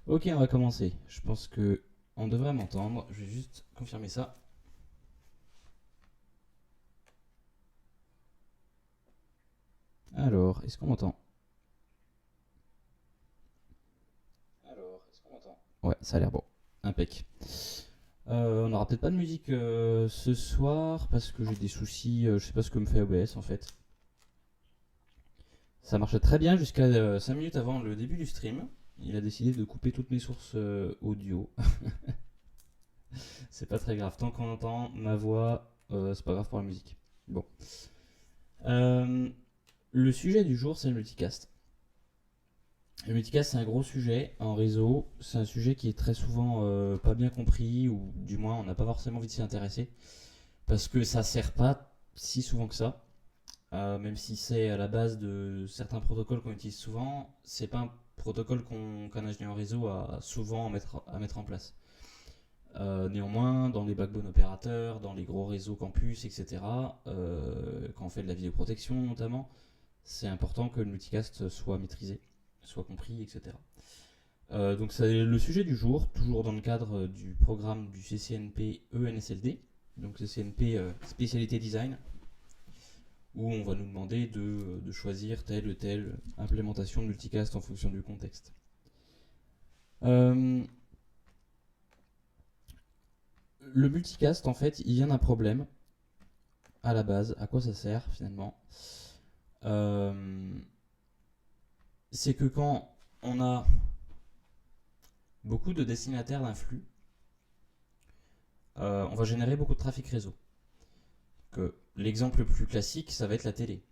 Ok, on va commencer. Je pense que on devrait m'entendre. Je vais juste confirmer ça. Alors, est-ce qu'on m'entend? Ouais, ça a l'air bon. Impec. On n'aura peut-être pas de musique ce soir parce que j'ai des soucis. Je sais pas ce que me fait OBS en fait. Ça marchait très bien jusqu'à 5 minutes avant le début du stream. Il a décidé de couper toutes mes sources audio. C'est pas très grave. Tant qu'on entend ma voix, c'est pas grave pour la musique. Bon. Euh, le sujet du jour, c'est le multicast. Le multicast, c'est un gros sujet en réseau. C'est un sujet qui est très souvent pas bien compris, ou du moins on n'a pas forcément envie de s'y intéresser, parce que ça sert pas si souvent que ça. Même si c'est à la base de certains protocoles qu'on utilise souvent, c'est pas un protocole qu'un ingénieur réseau a souvent à mettre en place. Néanmoins, dans les backbone opérateurs, dans les gros réseaux campus, etc., quand on fait de la vidéoprotection notamment, c'est important que le multicast soit maîtrisé, soit compris, etc. Donc c'est le sujet du jour, toujours dans le cadre du programme du CCNP ENSLD, donc CCNP spécialité design, où on va nous demander de choisir telle ou telle implémentation de multicast en fonction du contexte. Le multicast, en fait, il vient d'un problème à la base. À quoi ça sert finalement? C'est que quand on a beaucoup de destinataires d'un flux, on va générer beaucoup de trafic réseau. L'exemple le plus classique, ça va être la télé.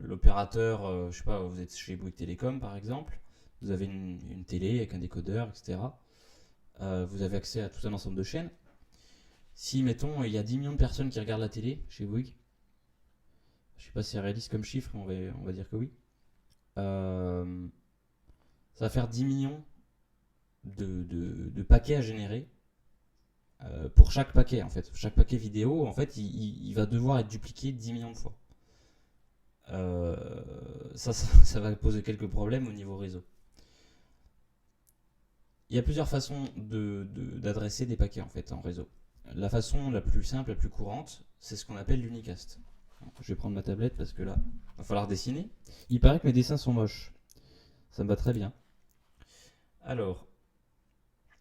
L'opérateur, je sais pas, vous êtes chez Bouygues Télécom par exemple, vous avez une télé avec un décodeur, etc. Vous avez accès à tout un ensemble de chaînes. Si, mettons, il y a 10 millions de personnes qui regardent la télé chez Bouygues, je sais pas si c'est réaliste comme chiffre, mais on va dire que oui. Euh, Ça va faire 10 millions de paquets à générer pour chaque paquet en fait. Chaque paquet vidéo, en fait, il va devoir être dupliqué 10 millions de fois. Euh, ça va poser quelques problèmes au niveau réseau. Il y a plusieurs façons d'adresser des paquets en fait en réseau. La façon la plus simple, la plus courante, c'est ce qu'on appelle l'unicast. Je vais prendre ma tablette parce que là, il va falloir dessiner. Il paraît que mes dessins sont moches. Ça me va très bien. Alors,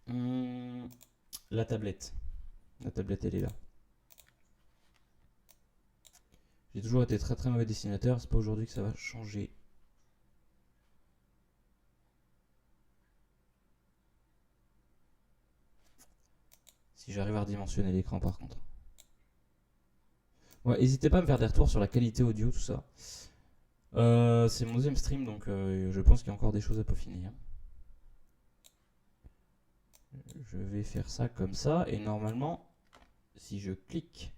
hum, la tablette. La tablette, elle est là. J'ai toujours été très très mauvais dessinateur. C'est pas aujourd'hui que ça va changer. Si j'arrive à redimensionner l'écran par contre. Ouais, n'hésitez pas à me faire des retours sur la qualité audio, tout ça. C'est mon deuxième stream, donc je pense qu'il y a encore des choses à peaufiner, hein. Je vais faire ça comme ça, et normalement, si je clique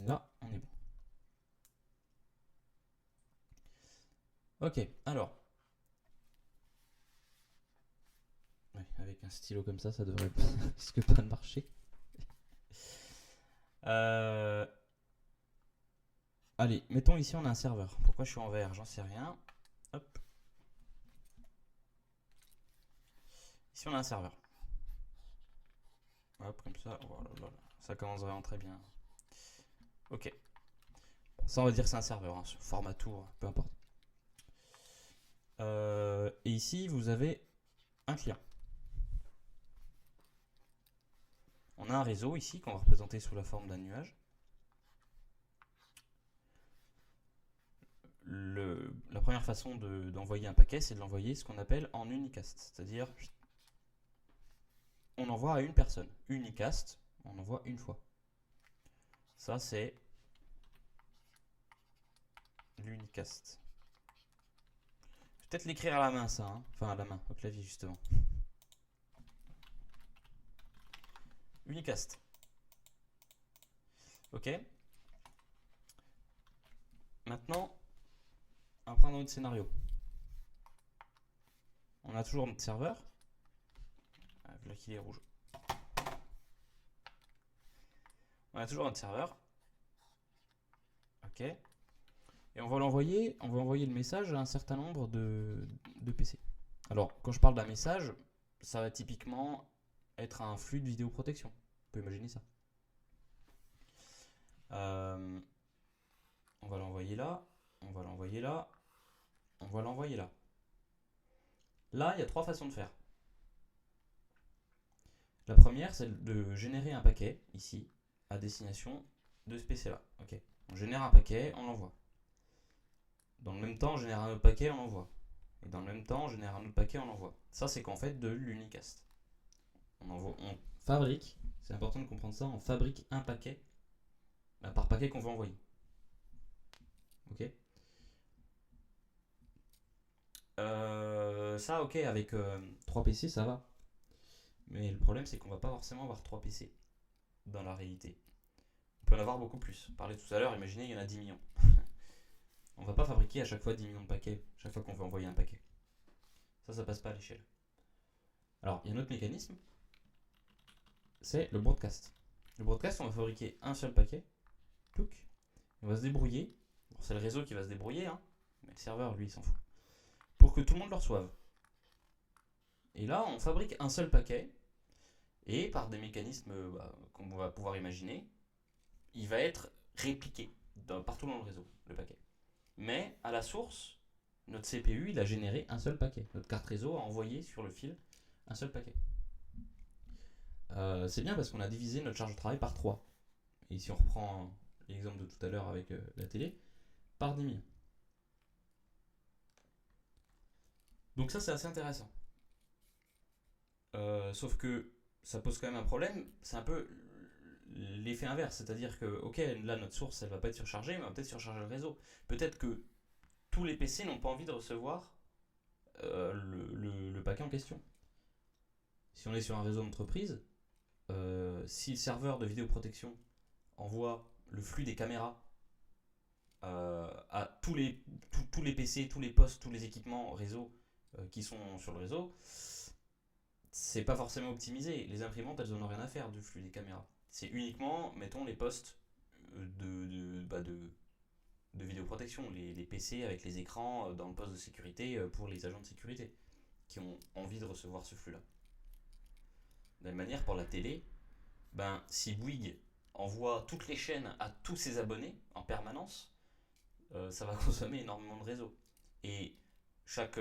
là, on est bon. Ok, alors. Ouais, avec un stylo comme ça devrait risque pas de marcher. Euh, Allez, mettons ici on a un serveur. Pourquoi je suis en vert? J'en sais rien. Hop. Ici on a un serveur. Hop, comme ça. Voilà, voilà. Ça commence vraiment très bien. Ok. Ça on va dire que c'est un serveur, hein, format tour, peu importe. Et ici vous avez un client. On a un réseau ici qu'on va représenter sous la forme d'un nuage. La première façon d'envoyer un paquet, c'est de l'envoyer ce qu'on appelle en unicast. C'est-à-dire, on envoie à une personne. Unicast, on envoie une fois. Ça, c'est l'unicast. Je vais peut-être l'écrire à la main, ça. Hein. Enfin, à la main, au clavier, justement. Unicast. Ok. Maintenant, on va prendre notre scénario. On a toujours notre serveur. Ah, là qu'il est rouge. On a toujours notre serveur. Ok. Et on va envoyer le message à un certain nombre de PC. Alors, quand je parle d'un message, ça va typiquement être un flux de vidéoprotection. On peut imaginer ça. On va l'envoyer là, on va l'envoyer là, on va l'envoyer là. Là, il y a 3 façons de faire. La première, c'est de générer un paquet, ici, à destination de ce PC là. Ok. On génère un paquet, on l'envoie. Dans le même temps, on génère un autre paquet, on l'envoie. Et dans le même temps, on génère un autre paquet, on l'envoie. Ça, c'est qu'en fait de l'unicast. On fabrique, c'est important de comprendre ça, on fabrique un paquet par paquet qu'on veut envoyer. Ok. Ça, ok, avec 3 PC, ça va. Mais le problème, c'est qu'on va pas forcément avoir 3 PC dans la réalité. On peut en avoir beaucoup plus. On parlait tout à l'heure, imaginez, il y en a 10 millions. On va pas fabriquer à chaque fois 10 millions de paquets, chaque fois qu'on veut envoyer un paquet. Ça passe pas à l'échelle. Alors, il y a un autre mécanisme, c'est le broadcast. Le broadcast, on va fabriquer un seul paquet, touc, on va se débrouiller. Bon, c'est le réseau qui va se débrouiller, hein, mais le serveur, lui, il s'en fout. Pour que tout le monde le reçoive. Et là, on fabrique un seul paquet, et par des mécanismes qu'on va pouvoir imaginer, il va être répliqué partout dans le réseau, le paquet. Mais à la source, notre CPU, il a généré un seul paquet. Notre carte réseau a envoyé sur le fil un seul paquet. C'est bien parce qu'on a divisé notre charge de travail par 3. Et si on reprend l'exemple de tout à l'heure avec la télé, par 10 000. Donc ça, c'est assez intéressant. Sauf que ça pose quand même un problème. C'est un peu l'effet inverse. C'est-à-dire que, ok, là, notre source, elle va pas être surchargée, mais elle va peut-être surcharger le réseau. Peut-être que tous les PC n'ont pas envie de recevoir le paquet en question. Si on est sur un réseau d'entreprise, si le serveur de vidéoprotection envoie le flux des caméras à tous les PC, tous les postes, tous les équipements réseau qui sont sur le réseau, c'est pas forcément optimisé. Les imprimantes, elles en ont rien à faire du flux des caméras. C'est uniquement, mettons, les postes de vidéoprotection, les PC avec les écrans dans le poste de sécurité pour les agents de sécurité qui ont envie de recevoir ce flux-là. De la même manière, pour la télé, si Bouygues envoie toutes les chaînes à tous ses abonnés en permanence, ça va consommer énormément de réseau. Et chaque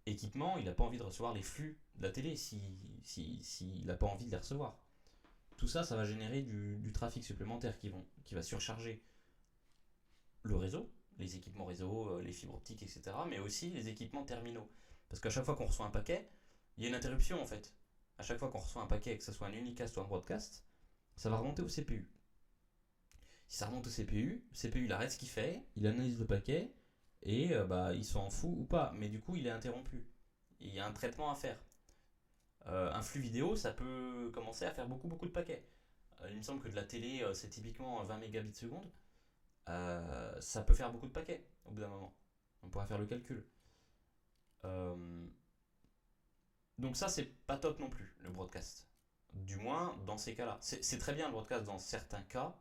équipement, il n'a pas envie de recevoir les flux de la télé s'il n'a pas envie de les recevoir. Tout ça, ça va générer du trafic supplémentaire qui va surcharger le réseau, les équipements réseau, les fibres optiques, etc., mais aussi les équipements terminaux. Parce qu'à chaque fois qu'on reçoit un paquet, il y a une interruption en fait. À chaque fois qu'on reçoit un paquet, que ce soit un unicast ou un broadcast, ça va remonter au CPU. Si ça remonte au CPU, le CPU il arrête ce qu'il fait, il analyse le paquet, et il s'en fout ou pas, mais du coup il est interrompu. Il y a un traitement à faire. Un flux vidéo, ça peut commencer à faire beaucoup de paquets. Il me semble que de la télé, c'est typiquement 20 mégabits seconde. Ça peut faire beaucoup de paquets au bout d'un moment. On pourra faire le calcul. Euh, donc ça, c'est pas top non plus, le broadcast. Du moins, dans ces cas-là. C'est très bien le broadcast dans certains cas.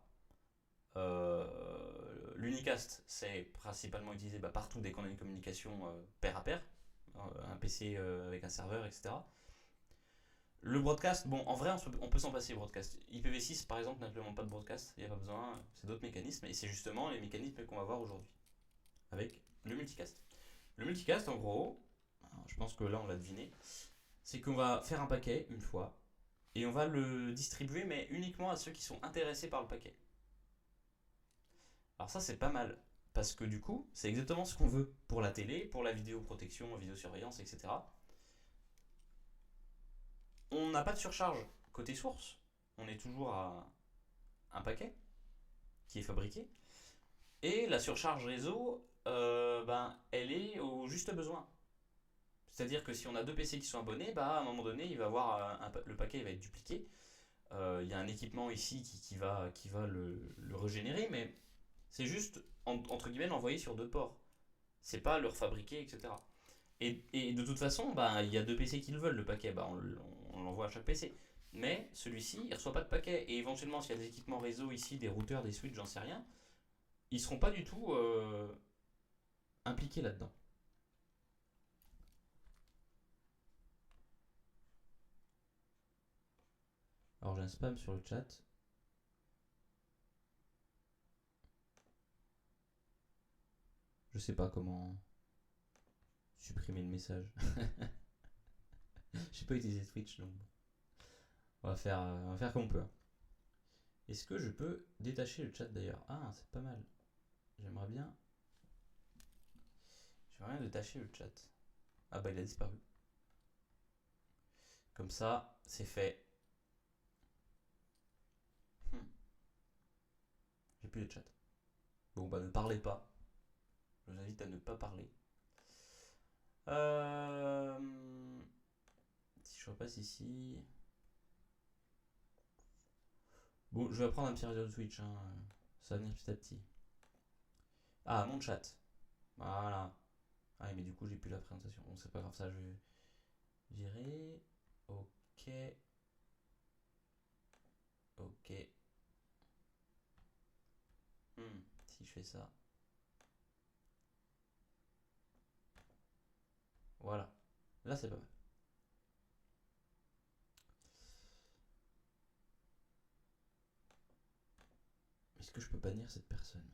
L'unicast, c'est principalement utilisé partout dès qu'on a une communication pair à pair. Un PC avec un serveur, etc. Le broadcast, bon, en vrai, on peut s'en passer, broadcast. IPv6, par exemple, n'implémente pas de broadcast, il n'y a pas besoin, c'est d'autres mécanismes, et c'est justement les mécanismes qu'on va voir aujourd'hui, avec le multicast. Le multicast, en gros, je pense que là, on l'a deviné, c'est qu'on va faire un paquet une fois, et on va le distribuer, mais uniquement à ceux qui sont intéressés par le paquet. Alors ça, c'est pas mal, parce que du coup, c'est exactement ce qu'on veut pour la télé, pour la vidéoprotection, vidéosurveillance, etc. On n'a pas de surcharge côté source, on est toujours à un paquet qui est fabriqué. Et la surcharge réseau, elle est au juste besoin. C'est-à-dire que si on a deux PC qui sont abonnés, à un moment donné, il va avoir le paquet il va être dupliqué. Il y a un équipement ici qui va le régénérer, mais c'est juste, entre guillemets, l'envoyer sur deux ports. C'est pas le refabriquer, etc. Et de toute façon, il y a deux PC qui le veulent, le paquet. On l'envoie à chaque PC. Mais celui-ci, il ne reçoit pas de paquet. Et éventuellement, s'il y a des équipements réseau ici, des routeurs, des switches, j'en sais rien, ils seront pas du tout impliqués là-dedans. Alors j'ai un spam sur le chat. Je sais pas comment supprimer le message. J'ai pas utilisé Twitch donc bon. On va faire comme on peut. Est-ce que je peux détacher le chat d'ailleurs? Ah, c'est pas mal. J'aimerais bien détacher le chat. Ah bah il a disparu. Comme ça, c'est fait. J'ai plus de chat. Bon bah ne parlez pas. Je vous invite à ne pas parler. Si je repasse ici. Bon, je vais apprendre un petit réseau de Twitch. Hein. Ça va venir petit à petit. Ah, mon chat. Voilà. Ah, mais du coup, j'ai plus la présentation. Bon, c'est pas grave, ça, je vais virer. Ok. Ok. Si je fais ça. Voilà. Là, c'est pas mal. Est-ce que je peux bannir cette personne?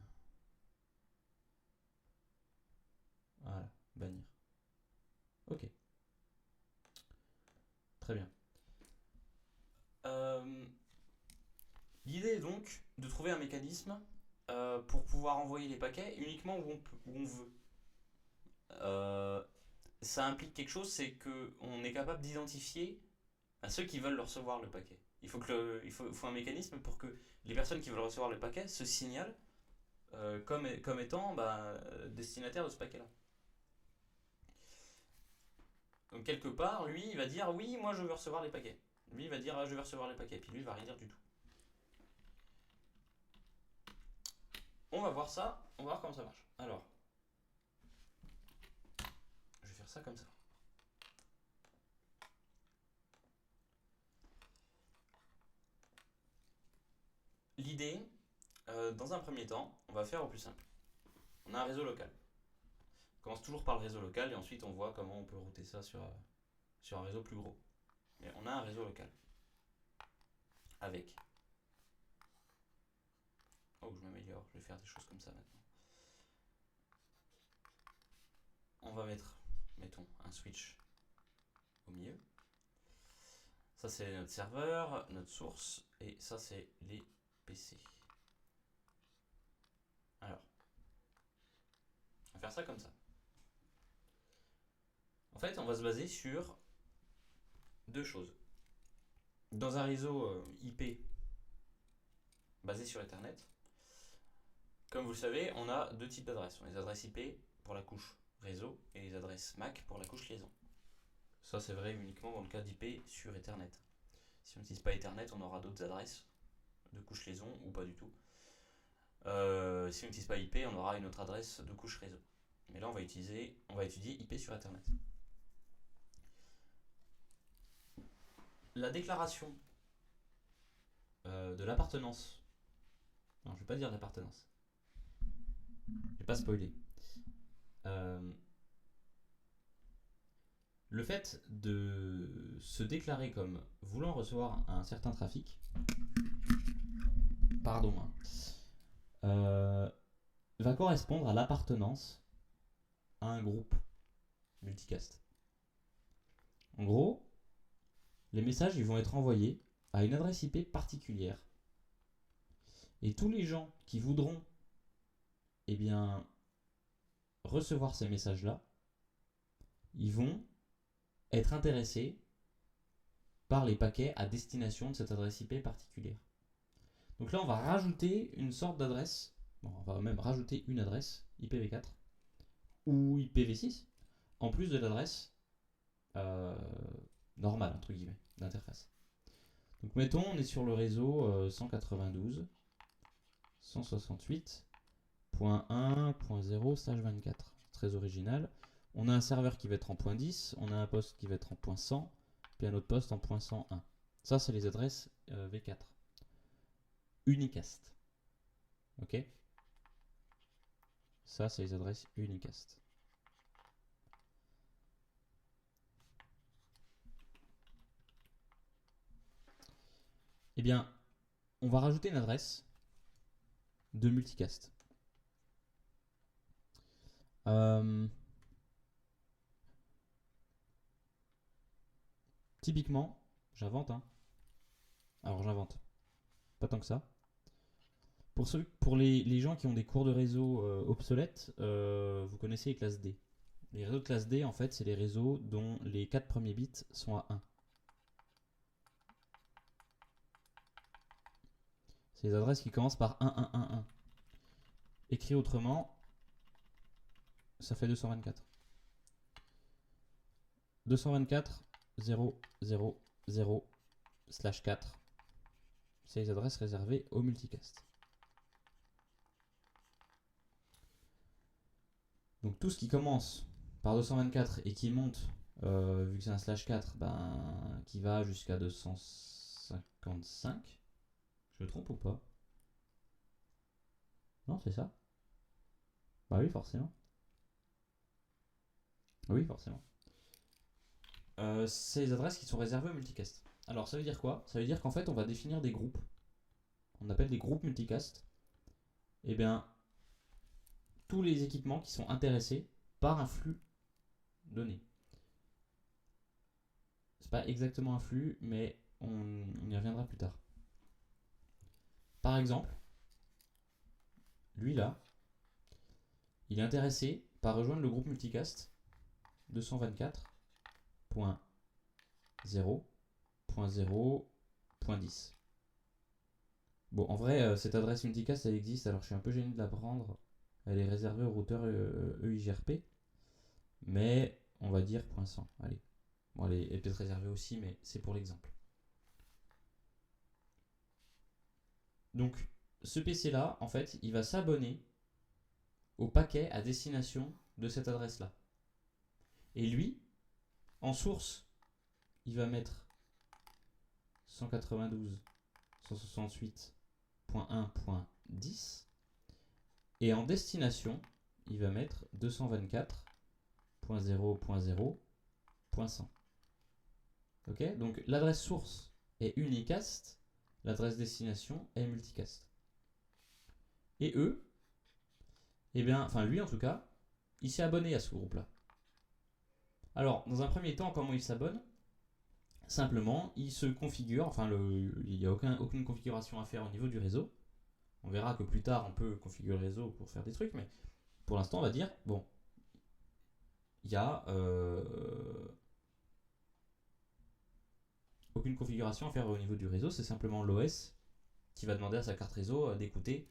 Voilà, bannir. Ok. Très bien. L'idée est donc de trouver un mécanisme pour pouvoir envoyer les paquets uniquement où on veut. Ça implique quelque chose, c'est qu'on est capable d'identifier à ceux qui veulent recevoir le paquet. Il faut un mécanisme pour que les personnes qui veulent recevoir le paquet se signalent comme étant destinataires de ce paquet-là. Donc quelque part, lui, il va dire oui, moi je veux recevoir les paquets. Lui, il va dire je veux recevoir les paquets. Puis lui, il va rien dire du tout. On va voir ça, on va voir comment ça marche. Alors, je vais faire ça comme ça. L'idée, dans un premier temps, on va faire au plus simple. On a un réseau local. On commence toujours par le réseau local et ensuite on voit comment on peut router ça sur un réseau plus gros. Mais on a un réseau local. Avec. Oh, je m'améliore, je vais faire des choses comme ça maintenant. On va mettons, un switch au milieu. Ça c'est notre serveur, notre source, et ça c'est les PC. Alors, on va faire ça comme ça. En fait, on va se baser sur deux choses. Dans un réseau IP basé sur Ethernet, comme vous le savez, on a deux types d'adresses. On a les adresses IP pour la couche réseau et les adresses MAC pour la couche liaison. Ça, c'est vrai uniquement dans le cas d'IP sur Ethernet. Si on n'utilise pas Ethernet, on aura d'autres adresses de couche liaison ou pas du tout. Si on n'utilise pas IP, on aura une autre adresse de couche réseau. Mais là, on va étudier IP sur Ethernet. La déclaration de l'appartenance. Non, je ne vais pas dire l'appartenance. Je ne vais pas spoiler. Le fait de se déclarer comme voulant recevoir un certain trafic, va correspondre à l'appartenance à un groupe multicast. En gros, les messages ils vont être envoyés à une adresse IP particulière. Et tous les gens qui voudront recevoir ces messages-là, ils vont être intéressés par les paquets à destination de cette adresse IP particulière. Donc là, on va rajouter une sorte d'adresse, on va même rajouter une adresse IPv4 ou IPv6, en plus de l'adresse normale, entre guillemets, d'interface. Donc mettons, on est sur le réseau 192.168.1.0/24. Très original. On a un serveur qui va être en .10, on a un poste qui va être en .100, puis un autre poste en .101. Ça, c'est les adresses V4. Unicast. Ok? Ça, c'est les adresses Unicast. eh bien, on va rajouter une adresse de multicast. Typiquement, j'invente, hein. Alors j'invente, pas tant que ça. Pour les gens qui ont des cours de réseau obsolètes, vous connaissez les classes D. Les réseaux de classe D, en fait, c'est les réseaux dont les 4 premiers bits sont à 1. C'est les adresses qui commencent par 1111. Écrit autrement, ça fait 224. 224 000 /4. C'est les adresses réservées au multicast. Donc tout ce qui commence par 224 et qui monte, vu que c'est un /4, qui va jusqu'à 255. Je me trompe ou pas? Non, c'est ça. Bah oui, forcément. Oui, forcément. C'est les adresses qui sont réservées au multicast. Alors ça veut dire quoi? Ça veut dire qu'en fait on va définir des groupes. On appelle des groupes multicast. Et bien, tous les équipements qui sont intéressés par un flux donné. C'est pas exactement un flux, mais on y reviendra plus tard. Par exemple, lui là, il est intéressé par rejoindre le groupe multicast 224.0.0.10. Bon, en vrai, cette adresse multicast, elle existe, alors je suis un peu gêné de la prendre. Elle est réservée au routeur EIGRP, mais on va dire .100. Allez. Bon, elle est peut-être réservée aussi, mais c'est pour l'exemple. Donc, ce PC-là, en fait, il va s'abonner au paquet à destination de cette adresse-là. Et lui, en source, il va mettre 192.168.1.10. Et en destination, il va mettre 224.0.0.100. Ok? Donc l'adresse source est unicast, l'adresse destination est multicast. Et eux, eh bien, enfin lui en tout cas, il s'est abonné à ce groupe-là. Alors, dans un premier temps, comment il s'abonne? Simplement, il se configure, il n'y a aucune configuration à faire au niveau du réseau. On verra que plus tard, on peut configurer le réseau pour faire des trucs, mais pour l'instant, on va dire, bon, il y a aucune configuration à faire au niveau du réseau, c'est simplement l'OS qui va demander à sa carte réseau d'écouter,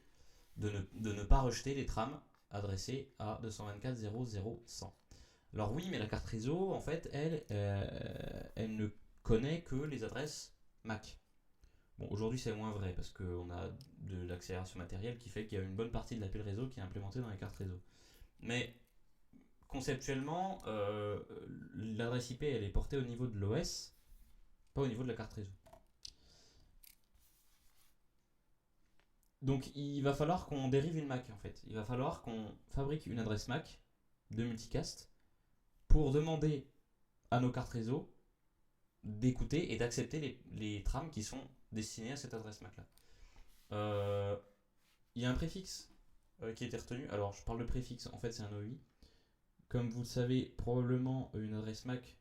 de ne pas rejeter les trames adressées à 224.0.0.100. Alors oui, mais la carte réseau, en fait, elle ne connaît que les adresses MAC. Bon, aujourd'hui c'est moins vrai parce qu'on a de l'accélération matérielle qui fait qu'il y a une bonne partie de l'appel réseau qui est implémentée dans les cartes réseau. Mais conceptuellement, l'adresse IP elle est portée au niveau de l'OS, pas au niveau de la carte réseau. Donc il va falloir qu'on dérive une MAC en fait. Il va falloir qu'on fabrique une adresse MAC de multicast pour demander à nos cartes réseau d'écouter et d'accepter les trames qui sont destinées à cette adresse MAC là. Il y a un préfixe qui a été retenu. Alors je parle de préfixe, en fait c'est un OI. Comme vous le savez, probablement une adresse MAC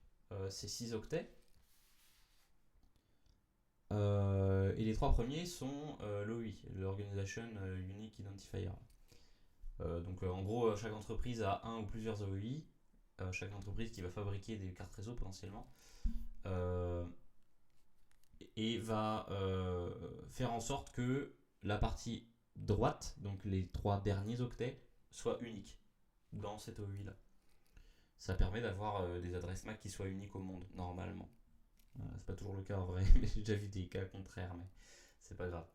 c'est 6 octets. Et les 3 premiers sont l'OI, l'Organization Unique Identifier. Donc en gros, chaque entreprise a un ou plusieurs OI. Chaque entreprise qui va fabriquer des cartes réseau potentiellement. Et va faire en sorte que la partie droite, donc les 3 derniers octets, soit unique dans cette OI là. Ça permet d'avoir des adresses MAC qui soient uniques au monde, normalement. C'est pas toujours le cas en vrai, mais j'ai déjà vu des cas contraires, mais c'est pas grave.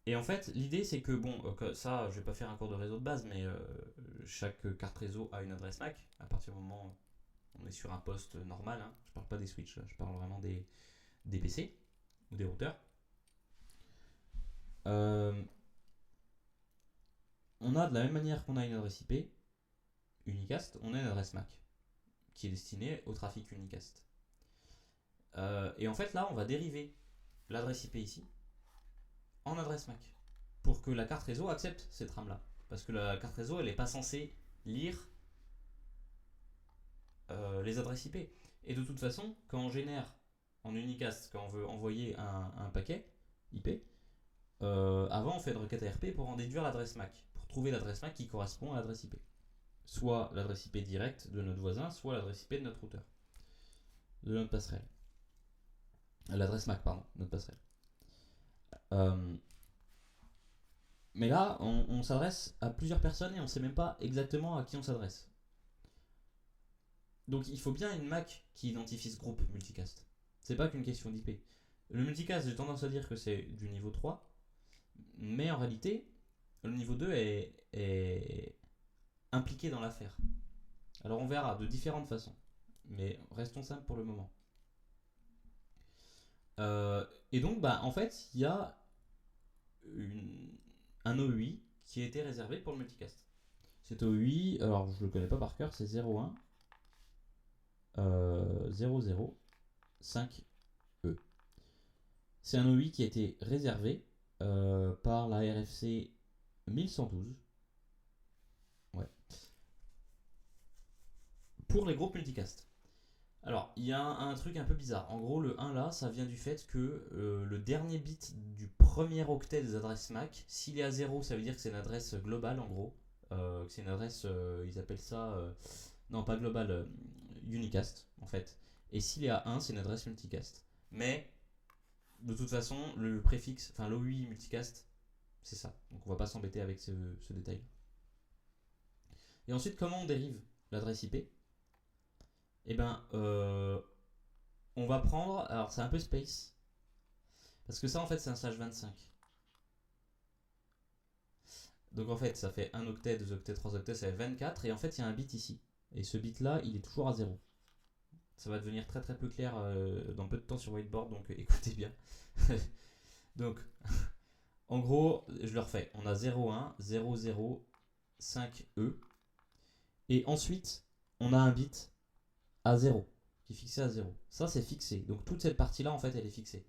Et en fait, l'idée c'est que, bon, ça, je vais pas faire un cours de réseau de base, mais chaque carte réseau a une adresse MAC. À partir du moment où on est sur un poste normal, hein, je parle pas des switches, je parle vraiment des PC ou des routeurs. On a de la même manière qu'on a une adresse IP unicast, on a une adresse MAC qui est destinée au trafic unicast. Et en fait, là, on va dériver l'adresse IP ici en adresse MAC pour que la carte réseau accepte cette RAM-là. Parce que la carte réseau, elle n'est pas censée lire les adresses IP. Et de toute façon, quand on génère en unicast, quand on veut envoyer un paquet IP, avant on fait une requête ARP pour en déduire l'adresse MAC, pour trouver l'adresse MAC qui correspond à l'adresse IP. Soit l'adresse IP directe de notre voisin, soit l'adresse IP de notre routeur, de notre passerelle. L'adresse MAC, pardon, notre passerelle. Mais là, on s'adresse à plusieurs personnes et on ne sait même pas exactement à qui on s'adresse. Donc il faut bien une MAC qui identifie ce groupe multicast. C'est pas qu'une question d'IP. Le multicast, j'ai tendance à dire que c'est du niveau 3, mais en réalité, le niveau 2 est impliqué dans l'affaire. Alors on verra de différentes façons, mais restons simples pour le moment. Et donc, en fait, il y a un OUI qui a été réservé pour le multicast. Cet OUI, alors je le connais pas par cœur, c'est 01 005E. C'est un OUI qui a été réservé par la RFC 1112. Ouais. Pour les groupes multicast. Alors, il y a un truc un peu bizarre. En gros, le 1 là, ça vient du fait que le dernier bit du premier octet des adresses MAC, s'il est à 0, ça veut dire que c'est une adresse globale en gros. Que c'est une adresse, ils appellent ça. Non, pas globale, unicast en fait. Et s'il est à 1, c'est une adresse multicast. Mais, de toute façon, le préfixe, enfin l'OUI multicast, c'est ça. Donc on va pas s'embêter avec ce détail. Et ensuite, comment on dérive l'adresse IP? Eh ben, on va prendre. Alors, c'est un peu space. Parce que ça, en fait, c'est un slash 25. Donc, en fait, ça fait 1 octet, 2 octets, 3 octets, ça fait 24. Et en fait, il y a un bit ici. Et ce bit-là, il est toujours à 0. Ça va devenir très très peu clair dans peu de temps sur whiteboard, donc écoutez bien. Donc, en gros, je le refais. On a 01, 00, 5E. Et ensuite, on a un bit à 0, qui est fixé à 0. Ça, c'est fixé. Donc, toute cette partie-là, en fait, elle est fixée.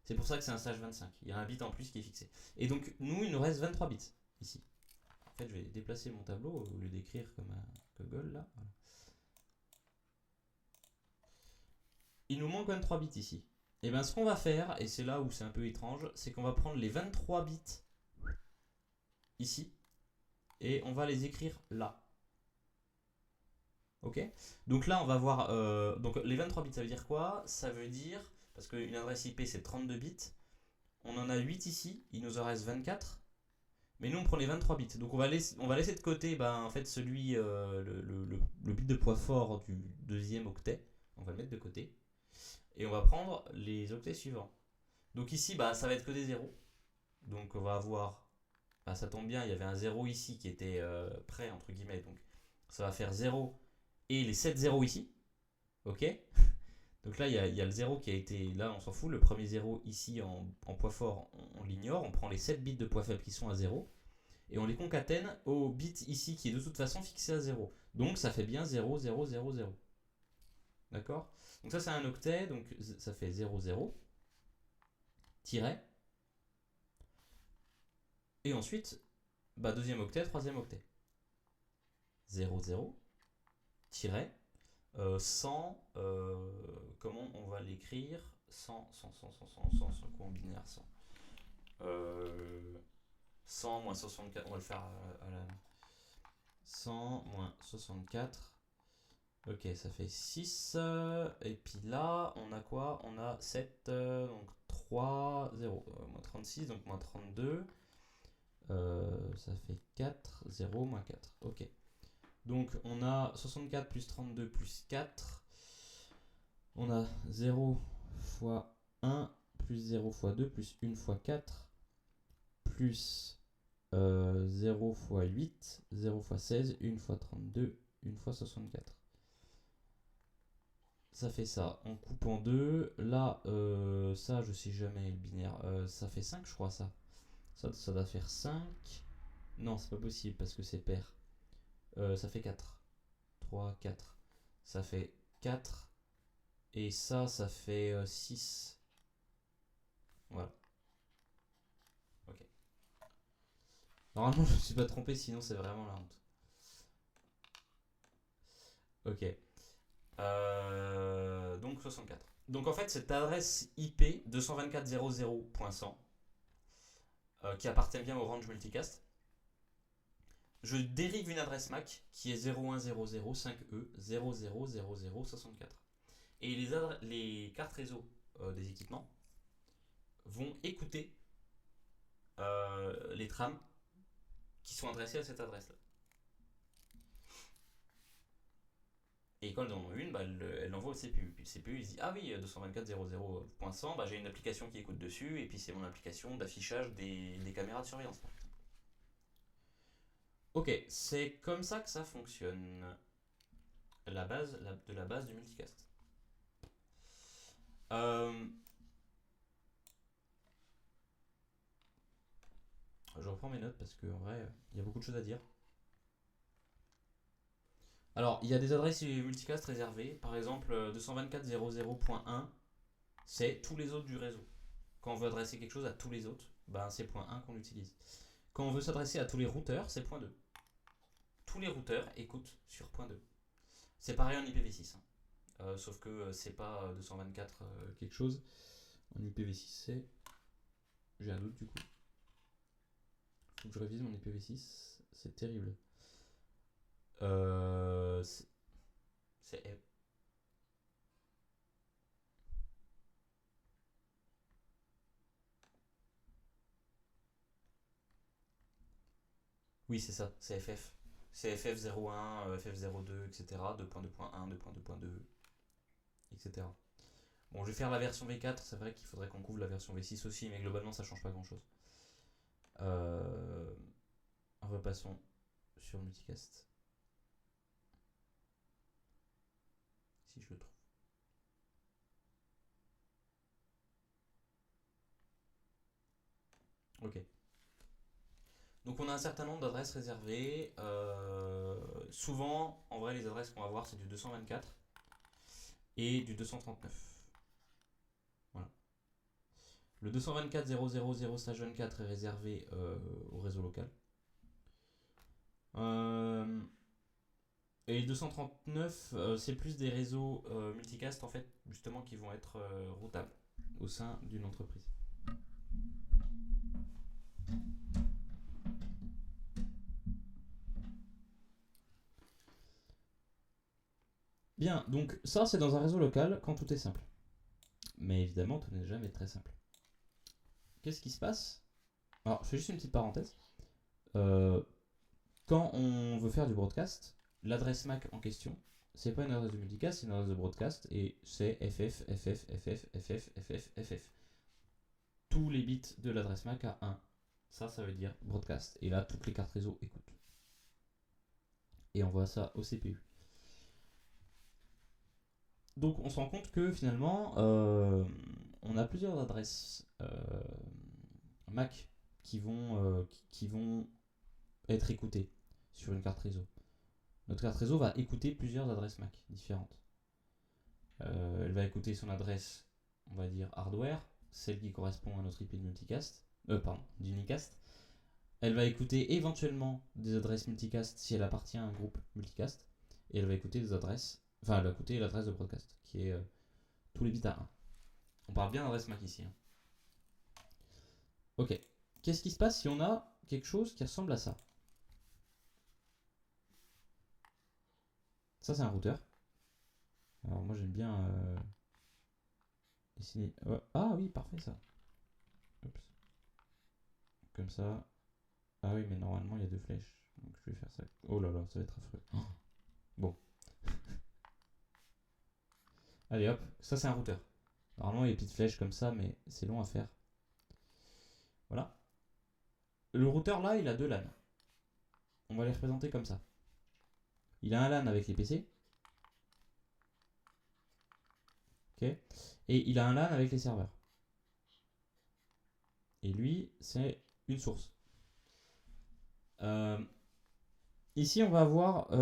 C'est pour ça que c'est un slash 25. Il y a un bit en plus qui est fixé. Et donc, nous, il nous reste 23 bits ici. En fait, je vais déplacer mon tableau au lieu d'écrire comme un gogol là. Voilà. Il nous manque 23 bits ici. Et bien, ce qu'on va faire, et c'est là où c'est un peu étrange, c'est qu'on va prendre les 23 bits ici et on va les écrire là. Ok? Donc là, on va voir. Donc, les 23 bits, ça veut dire quoi? Ça veut dire, parce qu'une adresse IP c'est 32 bits, on en a 8 ici, il nous en reste 24. Mais nous on prend les 23 bits. Donc on va laisser de côté en fait celui, le bit de poids fort du deuxième octet. On va le mettre de côté. Et on va prendre les octets suivants. Donc ici ça va être que des zéros. Donc on va avoir. Ça tombe bien, il y avait un 0 ici qui était prêt entre guillemets. Donc ça va faire 0 et les 7 zéros ici. Ok? Donc là il y a le 0 qui a été. Là on s'en fout. Le premier 0 ici en poids fort on l'ignore. On prend les 7 bits de poids faible qui sont à 0. Et on les concatène au bit ici qui est de toute façon fixé à 0. Donc ça fait bien 0, 0, 0, 0. D'accord? Donc ça c'est un octet, donc ça fait 0, 0, tiret. Et ensuite, deuxième octet, troisième octet. 0, 0, tiret. 100, comment on va l'écrire? 100, 100, 100, 100, 100, 100, 100, quoi en binaire 100 100 moins 64, on va le faire à la 100 moins 64. Ok, ça fait 6. Et puis là, on a quoi? On a 7, donc 3, 0. Moins 36, donc moins 32. Ça fait 4, 0, moins 4. Ok. Donc on a 64 plus 32 plus 4. On a 0 fois 1 plus 0 fois 2 plus 1 fois 4 plus 0 fois 8, 0 fois 16, 1 fois 32, 1 fois 64. Ça fait ça. On coupe en deux. Là, ça, je sais jamais le binaire. Ça fait 5, je crois, ça. Ça doit faire 5. Non, c'est pas possible parce que c'est pair. Ça fait 4. 3, 4. Ça fait 4 Et ça fait 6. Voilà. Ok. Normalement, je ne me suis pas trompé, sinon c'est vraiment la honte. Ok. Donc 64. Donc en fait, cette adresse IP 224.00.100 qui appartient bien au range multicast, je dérive une adresse MAC qui est 0100.5E000064. Et les cartes réseau des équipements vont écouter les trames qui sont adressées à cette adresse-là. Et quand elles en ont une, bah, elle l'envoie au CPU. Puis le CPU il se dit ah oui, 224.00.100, bah, j'ai une application qui écoute dessus, et puis c'est mon application d'affichage des caméras de surveillance. Ok, c'est comme ça que ça fonctionne. De la base du multicast. Je reprends mes notes parce qu'en vrai, il y a beaucoup de choses à dire. Alors, il y a des adresses multicast réservées. Par exemple, 224.00.1, c'est tous les autres du réseau. Quand on veut adresser quelque chose à tous les autres, ben c'est .1 qu'on utilise. Quand on veut s'adresser à tous les routeurs, c'est .2. Tous les routeurs écoutent sur .2. C'est pareil en IPv6. Sauf que c'est pas 224 quelque chose. En IPv6, c'est... J'ai un doute du coup. Faut que je révise mon IPv6. C'est terrible. C'est... Oui, c'est ça. C'est FF. C'est FF01, FF02, etc. 2.2.1, 2.2.2, etc. Bon, je vais faire la version V4. C'est vrai qu'il faudrait qu'on couvre la version V6 aussi, mais globalement, ça change pas grand-chose. Repassons sur multicast. Si je le trouve. Ok. Donc on a un certain nombre d'adresses réservées. Souvent, en vrai, les adresses qu'on va voir, c'est du 224 et du 239. Voilà. Le 224.000/24 est réservé au réseau local. Et les 239, c'est plus des réseaux multicast en fait, justement, qui vont être routables au sein d'une entreprise. Bien, donc ça c'est dans un réseau local quand tout est simple. Mais évidemment, tout n'est jamais très simple. Qu'est-ce qui se passe? Alors, je fais juste une petite parenthèse. Quand on veut faire du broadcast, l'adresse MAC en question, c'est pas une adresse de multicast, c'est une adresse de broadcast et c'est FF, FF, FF, FF, FF, FF. Tous les bits de l'adresse MAC à 1. Ça veut dire broadcast. Et là, toutes les cartes réseau écoutent. Et on voit ça au CPU. Donc on se rend compte que finalement, on a plusieurs adresses MAC qui vont être écoutées sur une carte réseau. Notre carte réseau va écouter plusieurs adresses MAC différentes. Elle va écouter son adresse, on va dire hardware, celle qui correspond à notre IP de multicast, d'unicast. Elle va écouter éventuellement des adresses multicast si elle appartient à un groupe multicast. Et elle va écouter des adresses, enfin elle va écouter l'adresse de broadcast, qui est tous les bits à 1. On parle bien d'adresse MAC ici. Hein. Ok. Qu'est-ce qui se passe si on a quelque chose qui ressemble à ça? Ça c'est un routeur. Alors moi j'aime bien dessiner. Ah oui, parfait ça. Oups. Comme ça. Ah oui, mais normalement il y a deux flèches. Donc je vais faire ça. Oh là là, ça va être affreux. Oh. Bon. Allez hop, ça c'est un routeur. Normalement il y a des petites flèches comme ça, mais c'est long à faire. Voilà. Le routeur là, il a deux LAN. On va les représenter comme ça. Il a un LAN avec les PC. Ok. Et il a un LAN avec les serveurs. Et lui, c'est une source. Ici, on va avoir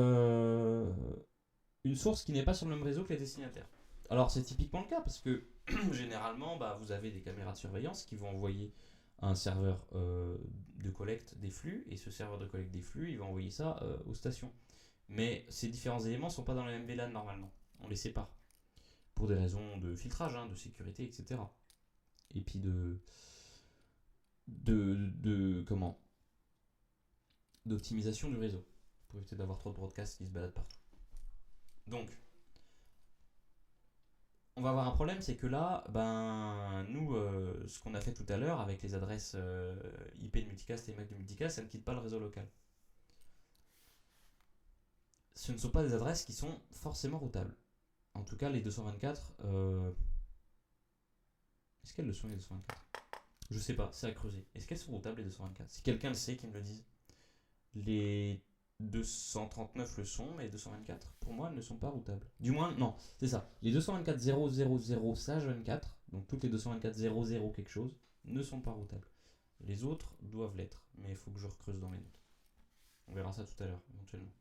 une source qui n'est pas sur le même réseau que les destinataires. Alors c'est typiquement le cas parce que généralement vous avez des caméras de surveillance qui vont envoyer un serveur de collecte des flux et ce serveur de collecte des flux il va envoyer ça aux stations. Mais ces différents éléments ne sont pas dans le même VLAN normalement. On les sépare pour des raisons de filtrage, de sécurité, etc. Et puis comment d'optimisation du réseau pour éviter d'avoir trop de broadcasts qui se baladent partout. Donc on va avoir un problème, c'est que là, nous, ce qu'on a fait tout à l'heure avec les adresses IP de multicast et MAC de multicast, ça ne quitte pas le réseau local. Ce ne sont pas des adresses qui sont forcément routables. En tout cas, les 224, est-ce qu'elles le sont les 224 ? Je sais pas, c'est à creuser. Est-ce qu'elles sont routables les 224 ? Si quelqu'un le sait, qu'il me le dise. Les 239 le sont, mais les 224, pour moi, elles ne sont pas routables. Du moins, non, c'est ça. Les 224 000 sage 24, donc toutes les 224 00 quelque chose, ne sont pas routables. Les autres doivent l'être, mais il faut que je recreuse dans mes notes. On verra ça tout à l'heure, éventuellement.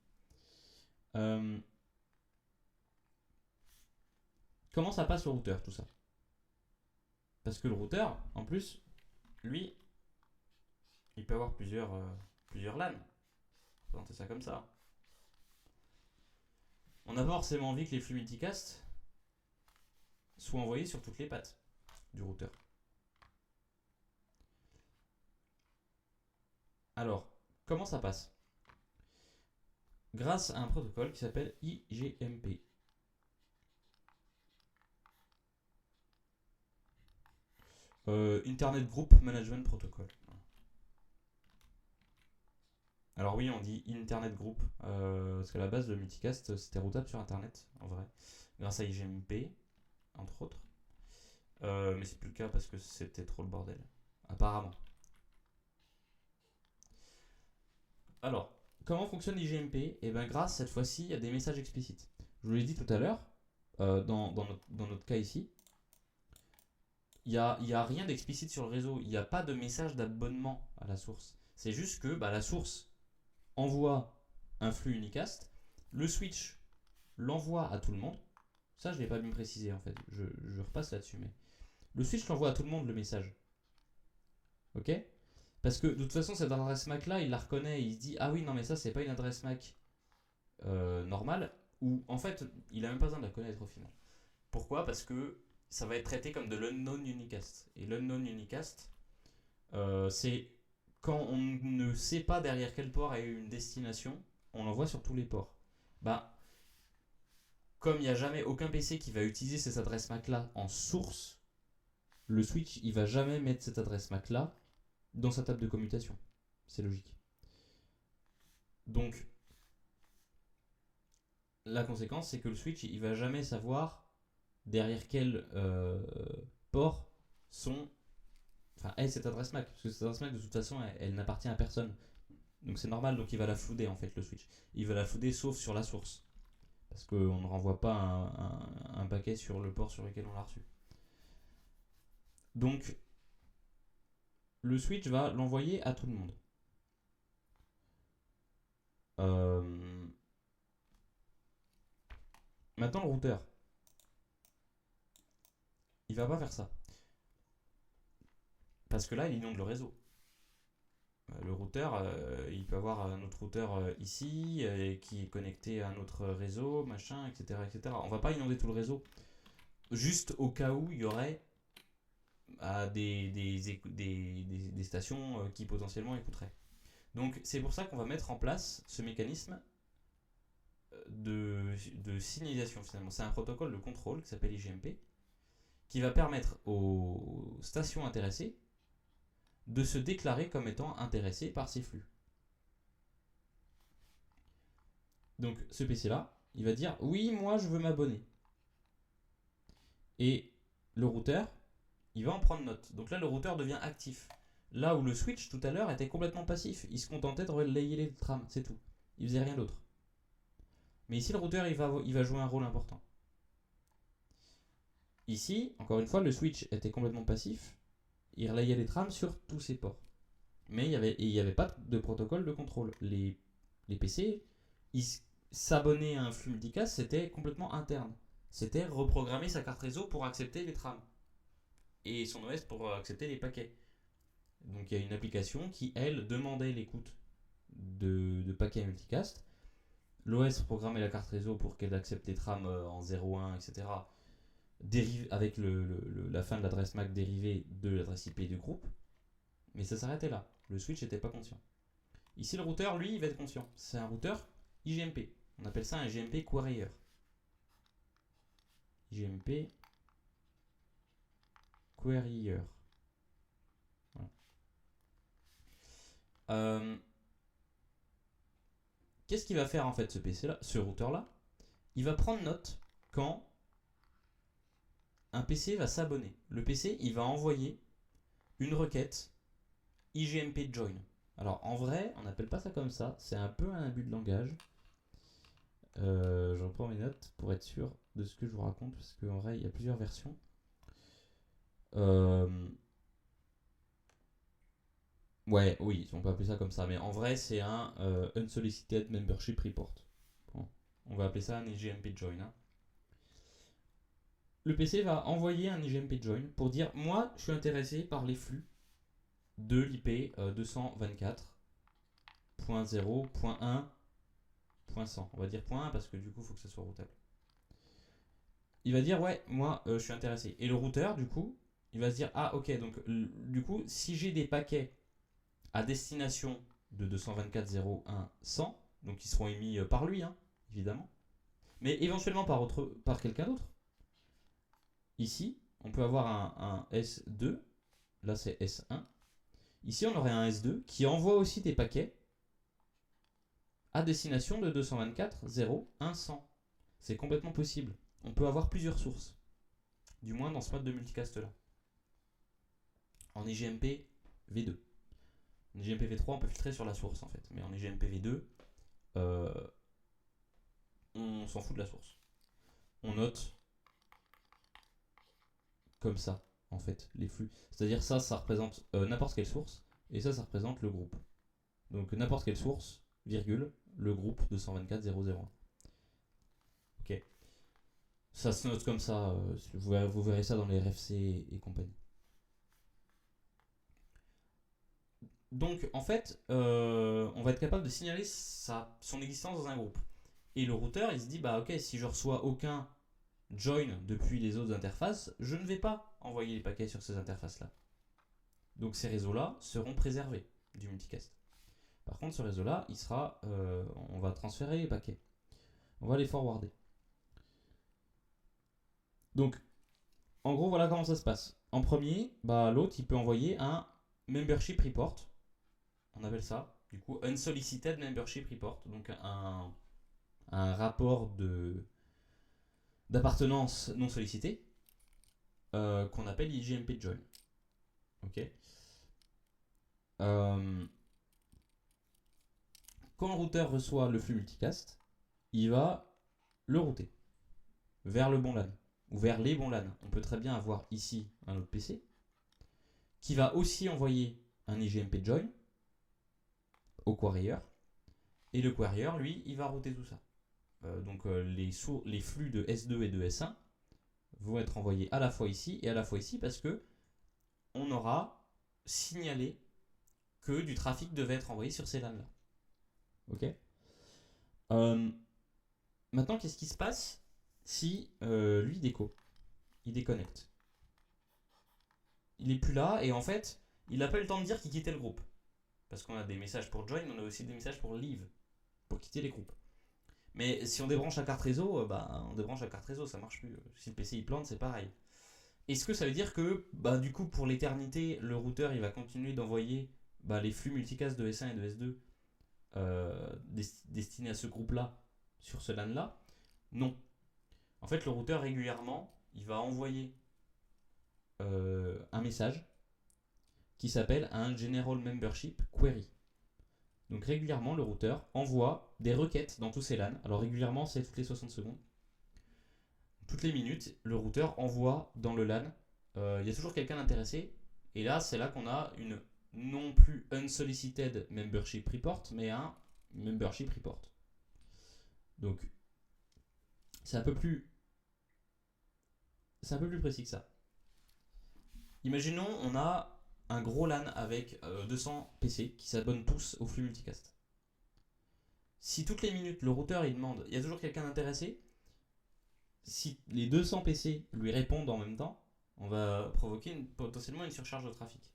Comment ça passe le routeur, tout ça ? Parce que le routeur, en plus, lui, il peut avoir plusieurs LAN. Présenter ça comme ça. On n'a pas forcément envie que les flux multicast soient envoyés sur toutes les pattes du routeur. Alors, comment ça passe ? Grâce à un protocole qui s'appelle IGMP. Internet Group Management Protocol. Alors oui, on dit Internet Group, parce qu'à la base, le multicast, c'était routable sur Internet, en vrai, grâce à IGMP, entre autres. Mais c'est plus le cas parce que c'était trop le bordel, apparemment. Alors, comment fonctionne l'IGMP ? Eh bien, grâce, cette fois-ci, à des messages explicites. Je vous l'ai dit tout à l'heure, dans notre cas ici, il n'y a rien d'explicite sur le réseau. Il n'y a pas de message d'abonnement à la source. C'est juste que la source envoie un flux unicast, le switch l'envoie à tout le monde. Ça, je ne l'ai pas bien précisé en fait. Je repasse là-dessus, mais le switch l'envoie à tout le monde le message. Ok ? Parce que de toute façon, cette adresse MAC là, il la reconnaît. Il se dit ah oui, non, mais ça, c'est pas une adresse MAC normale. Ou en fait, il a même pas besoin de la connaître au final. Pourquoi ? Parce que ça va être traité comme de l'unknown unicast. Et l'unknown unicast, c'est quand on ne sait pas derrière quel port est une destination, on l'envoie sur tous les ports. Comme il n'y a jamais aucun PC qui va utiliser cette adresse MAC là en source, le switch il va jamais mettre cette adresse MAC là dans sa table de commutation. C'est logique. Donc la conséquence c'est que le switch il va jamais savoir derrière quel port est cette adresse MAC, parce que cette adresse MAC de toute façon elle n'appartient à personne. Donc c'est normal, donc il va la flouder en fait le switch. Il va la flouder sauf sur la source. Parce qu'on ne renvoie pas un paquet sur le port sur lequel on l'a reçu. Donc le switch va l'envoyer à tout le monde. Maintenant le routeur, il va pas faire ça. Parce que là il inonde le réseau. Le routeur, il peut avoir un autre routeur ici qui est connecté à un autre réseau, machin, etc., etc. On va pas inonder tout le réseau. Juste au cas où il y aurait des stations qui potentiellement écouteraient. Donc c'est pour ça qu'on va mettre en place ce mécanisme de signalisation finalement. C'est un protocole de contrôle qui s'appelle IGMP qui va permettre aux stations intéressées de se déclarer comme étant intéressées par ces flux. Donc ce PC là, il va dire oui, moi je veux m'abonner. Et le routeur, il va en prendre note. Donc là le routeur devient actif. Là où le switch tout à l'heure était complètement passif, il se contentait de relayer les trames, c'est tout. Il faisait rien d'autre. Mais ici le routeur il va jouer un rôle important. Ici, encore une fois, le switch était complètement passif. Il relayait les trames sur tous ses ports. Mais il n'y avait pas de protocole de contrôle. Les PC, s'abonner à un flux multicast, c'était complètement interne. c'était reprogrammer sa carte réseau pour accepter les trams. Et son OS pour accepter les paquets. Donc il y a une application qui, elle, demandait l'écoute de paquets multicast. L'OS programmait la carte réseau pour qu'elle accepte les trams en 0,1, etc. Avec la fin de l'adresse MAC dérivée de l'adresse IP du groupe. Mais ça s'arrêtait là. Le switch n'était pas conscient. Ici, le routeur, lui, il va être conscient. C'est un routeur IGMP. On appelle ça un IGMP Queryr. IGMP Queryr. Voilà. Qu'est-ce qu'il va faire en fait ce PC-là, ce routeur-là? Il va prendre note quand un PC va s'abonner. Le PC, il va envoyer une requête IGMP join. Alors en vrai, on n'appelle pas ça comme ça. C'est un peu un abus de langage. Je reprends mes notes pour être sûr de ce que je vous raconte parce qu'en vrai, il y a plusieurs versions. Ouais, oui, on peut appeler ça comme ça, mais en vrai, c'est un Unsolicited Membership Report. Bon, on va appeler ça un IGMP Join. Hein. Le PC va envoyer un IGMP Join pour dire moi, je suis intéressé par les flux de l'IP 224.0.1.100. On va dire .1 parce que du coup, il faut que ça soit routable. Il va dire ouais, moi, je suis intéressé. Et le routeur, du coup, il va se dire ah, ok, donc du coup, si j'ai des paquets à destination de 224.0.1.100, donc qui seront émis par lui, hein, évidemment, mais éventuellement par quelqu'un d'autre. Ici, on peut avoir un S2, là c'est S1. Ici, on aurait un S2 qui envoie aussi des paquets à destination de 224.0.1.100. C'est complètement possible. On peut avoir plusieurs sources, du moins dans ce mode de multicast là. En IGMP V2. En IGMP V3, on peut filtrer sur la source en fait, mais en IGMP V2, on s'en fout de la source. On note comme ça, en fait, les flux. C'est-à-dire ça représente n'importe quelle source, et ça représente le groupe. Donc n'importe quelle source, virgule, le groupe 224.0.0.1. Ok. Ça se note comme ça, vous verrez ça dans les RFC et compagnie. Donc en fait, on va être capable de signaler son existence dans un groupe. Et le routeur, il se dit, bah ok, si je reçois aucun join depuis les autres interfaces, je ne vais pas envoyer les paquets sur ces interfaces-là. Donc ces réseaux-là seront préservés du multicast. Par contre, ce réseau-là, on va transférer les paquets. On va les forwarder. Donc, en gros, voilà comment ça se passe. En premier, l'autre, il peut envoyer un membership report. On appelle ça, du coup, unsolicited membership report. Donc, un rapport d'appartenance non sollicité qu'on appelle IGMP join. Ok. Quand le routeur reçoit le flux multicast, il va le router vers le bon LAN ou vers les bons LAN. On peut très bien avoir ici un autre PC qui va aussi envoyer un IGMP join au queryr et le queryr, lui, il va router tout ça. Donc les flux de S2 et de S1 vont être envoyés à la fois ici et à la fois ici parce que on aura signalé que du trafic devait être envoyé sur ces LAN là. Ok. Maintenant, qu'est-ce qui se passe si lui il déconnecte? Il est plus là et en fait, il n'a pas eu le temps de dire qu'il quittait le groupe. Parce qu'on a des messages pour join, on a aussi des messages pour leave, pour quitter les groupes. Mais si on débranche la carte réseau, on débranche la carte réseau, ça marche plus. Si le PC il plante, c'est pareil. Est-ce que ça veut dire que, du coup, pour l'éternité, le routeur il va continuer d'envoyer les flux multicast de S1 et de S2 destinés à ce groupe-là sur ce LAN-là? Non. En fait, le routeur régulièrement, il va envoyer un message qui s'appelle un General Membership Query. Donc régulièrement, le routeur envoie des requêtes dans tous ces LAN. Alors régulièrement, c'est toutes les 60 secondes. Toutes les minutes, le routeur envoie dans le LAN. Il y a toujours quelqu'un d'intéressé. Et là, c'est là qu'on a une non plus unsolicited membership report, mais un membership report. Donc, c'est un peu plus c'est un peu plus précis que ça. Imaginons, on a un gros LAN avec 200 PC qui s'abonnent tous au flux multicast. Si toutes les minutes le routeur il demande, il y a toujours quelqu'un d'intéressé, si les 200 PC lui répondent en même temps, on va provoquer potentiellement une surcharge de trafic.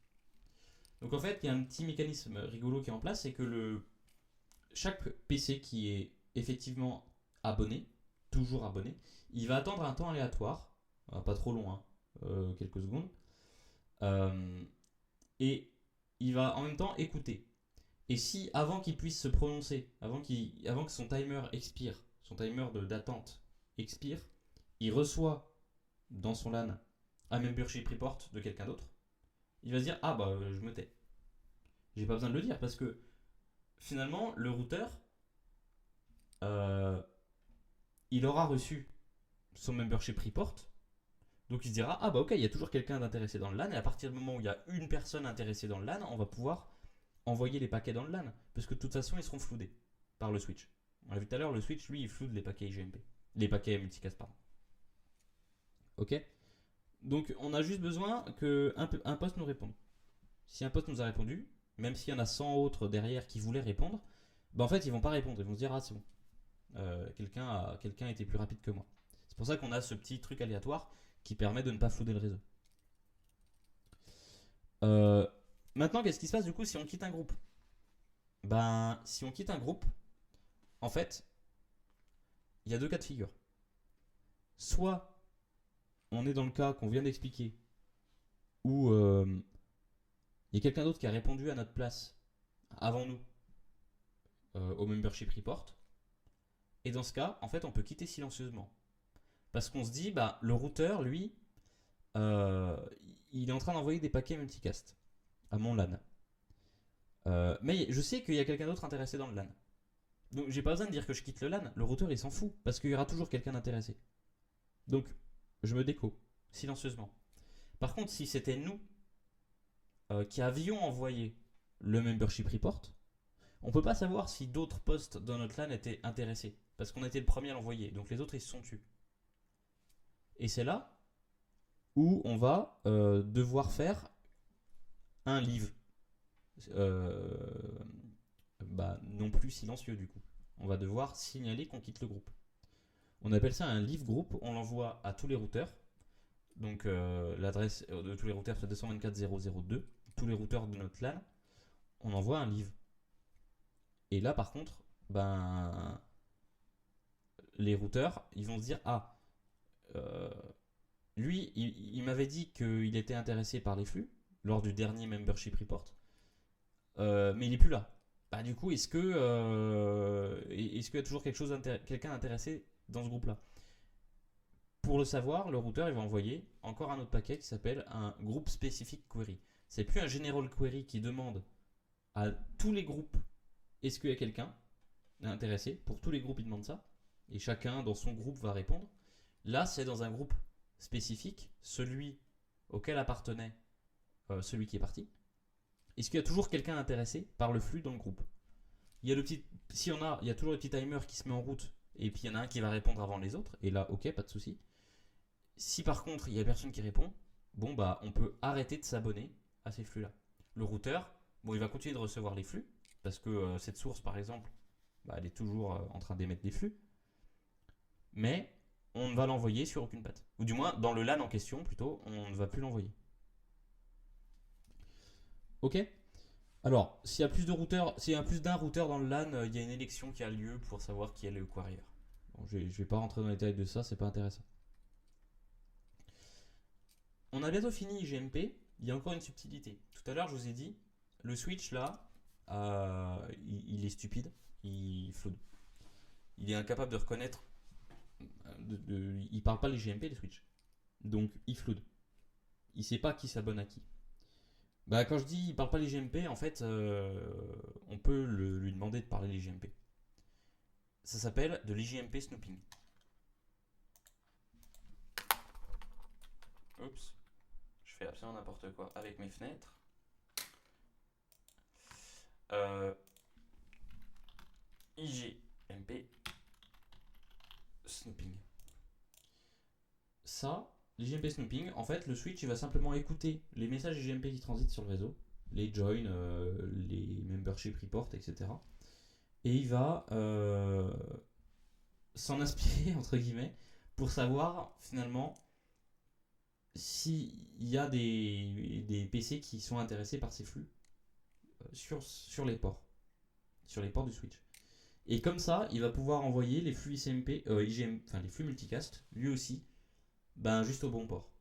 Donc en fait, il y a un petit mécanisme rigolo qui est en place, c'est que chaque PC qui est effectivement abonné, toujours abonné, il va attendre un temps aléatoire, pas trop long, hein, quelques secondes, et il va en même temps écouter. Et si avant qu'il puisse se prononcer, avant que son timer expire, son timer d'attente expire, il reçoit dans son LAN un membership report de quelqu'un d'autre, il va se dire ah bah je me tais. J'ai pas besoin de le dire parce que finalement le routeur il aura reçu son membership report. Donc il se dira ah bah ok il y a toujours quelqu'un d'intéressé dans le LAN et à partir du moment où il y a une personne intéressée dans le LAN, on va pouvoir envoyer les paquets dans le LAN parce que de toute façon ils seront floudés par le switch. On l'a vu tout à l'heure, le switch lui il floude les paquets IGMP, les paquets multicast pardon. Ok. Donc on a juste besoin qu'un poste nous réponde. Si un poste nous a répondu, même s'il y en a 100 autres derrière qui voulaient répondre, bah en fait ils vont pas répondre, ils vont se dire ah c'est bon, quelqu'un était plus rapide que moi. C'est pour ça qu'on a ce petit truc aléatoire qui permet de ne pas flouder le réseau. Maintenant qu'est-ce qui se passe du coup si on quitte un groupe? Ben si on quitte un groupe, en fait, il y a deux cas de figure. Soit on est dans le cas qu'on vient d'expliquer, où il y a quelqu'un d'autre qui a répondu à notre place avant nous au membership report. Et dans ce cas, en fait, on peut quitter silencieusement. Parce qu'on se dit, bah, le routeur, lui, il est en train d'envoyer des paquets multicast à mon LAN. Mais je sais qu'il y a quelqu'un d'autre intéressé dans le LAN. Donc j'ai pas besoin de dire que je quitte le LAN. Le routeur, il s'en fout. Parce qu'il y aura toujours quelqu'un d'intéressé. Donc, je me déco, silencieusement. Par contre, si c'était nous qui avions envoyé le membership report, on peut pas savoir si d'autres postes dans notre LAN étaient intéressés. Parce qu'on était le premier à l'envoyer. Donc les autres, ils se sont tus. Et c'est là où on va devoir faire un leave. Non plus silencieux du coup. On va devoir signaler qu'on quitte le groupe. On appelle ça un leave group. On l'envoie à tous les routeurs. Donc l'adresse de tous les routeurs c'est 224.0.0.2. Tous les routeurs de notre LAN, on envoie un leave. Et là par contre, ben les routeurs, ils vont se dire ah lui, il m'avait dit qu'il était intéressé par les flux lors du dernier membership report, mais il n'est plus là. Bah, du coup, est-ce qu'il y a toujours quelqu'un intéressé dans ce groupe-là? Pour le savoir, le routeur il va envoyer encore un autre paquet qui s'appelle un groupe specific query. C'est plus un general query qui demande à tous les groupes est-ce qu'il y a quelqu'un intéressé. Pour tous les groupes, il demande ça. Et chacun dans son groupe va répondre. Là, c'est dans un groupe spécifique, celui auquel appartenait celui qui est parti. Est-ce qu'il y a toujours quelqu'un intéressé par le flux dans le groupe? Il y a il y a toujours le petit timer qui se met en route et puis il y en a un qui va répondre avant les autres. Et là, ok, pas de souci. Si par contre il y a personne qui répond, bon bah on peut arrêter de s'abonner à ces flux-là. Le routeur, bon il va continuer de recevoir les flux parce que cette source par exemple, bah, elle est toujours en train d'émettre des flux, mais on ne va l'envoyer sur aucune patte. Ou du moins dans le LAN en question plutôt, on ne va plus l'envoyer. Ok. Alors, s'il y a plus de routeurs, s'il y a plus d'un routeur dans le LAN, il y a une élection qui a lieu pour savoir qui est le quarrier. Bon, je vais pas rentrer dans les détails de ça, c'est pas intéressant. On a bientôt fini IGMP, il y a encore une subtilité. Tout à l'heure, je vous ai dit, le switch là, il est stupide, il floude. Il est incapable de reconnaître, il parle pas les GMP, les switch. Donc, il floude. Il sait pas qui s'abonne à qui. Bah, quand je dis il parle pas les GMP, en fait, on peut lui demander de parler les GMP. Ça s'appelle de l'IGMP snooping. Oups, je fais absolument n'importe quoi avec mes fenêtres. IGMP snooping. Ça, l'IGMP snooping, en fait, le switch il va simplement écouter les messages IGMP qui transitent sur le réseau, les join, les membership reports, etc. Et il va s'en inspirer, entre guillemets, pour savoir finalement s'il y a des PC qui sont intéressés par ces flux sur les ports du switch. Et comme ça, il va pouvoir envoyer les flux enfin les flux multicast, lui aussi, ben juste au bon port,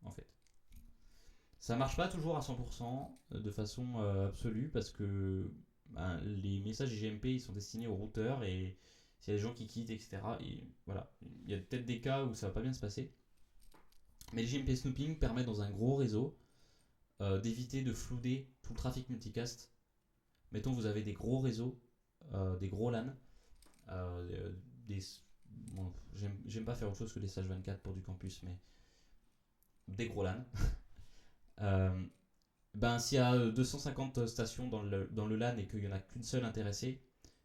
en fait. Ça marche pas toujours à 100% de façon absolue parce que ben, les messages IGMP ils sont destinés aux routeurs et s'il y a des gens qui quittent, etc. Et voilà, il y a peut-être des cas où ça va pas bien se passer. Mais le IGMP snooping permet dans un gros réseau d'éviter de flouder tout le trafic multicast. Mettons vous avez des gros réseaux, des gros LAN, des, bon, j'aime pas faire autre chose que des Sage 24 pour du campus, mais des gros LAN. Euh, ben, s'il y a 250 stations dans le LAN et qu'il n'y en a qu'une seule intéressée,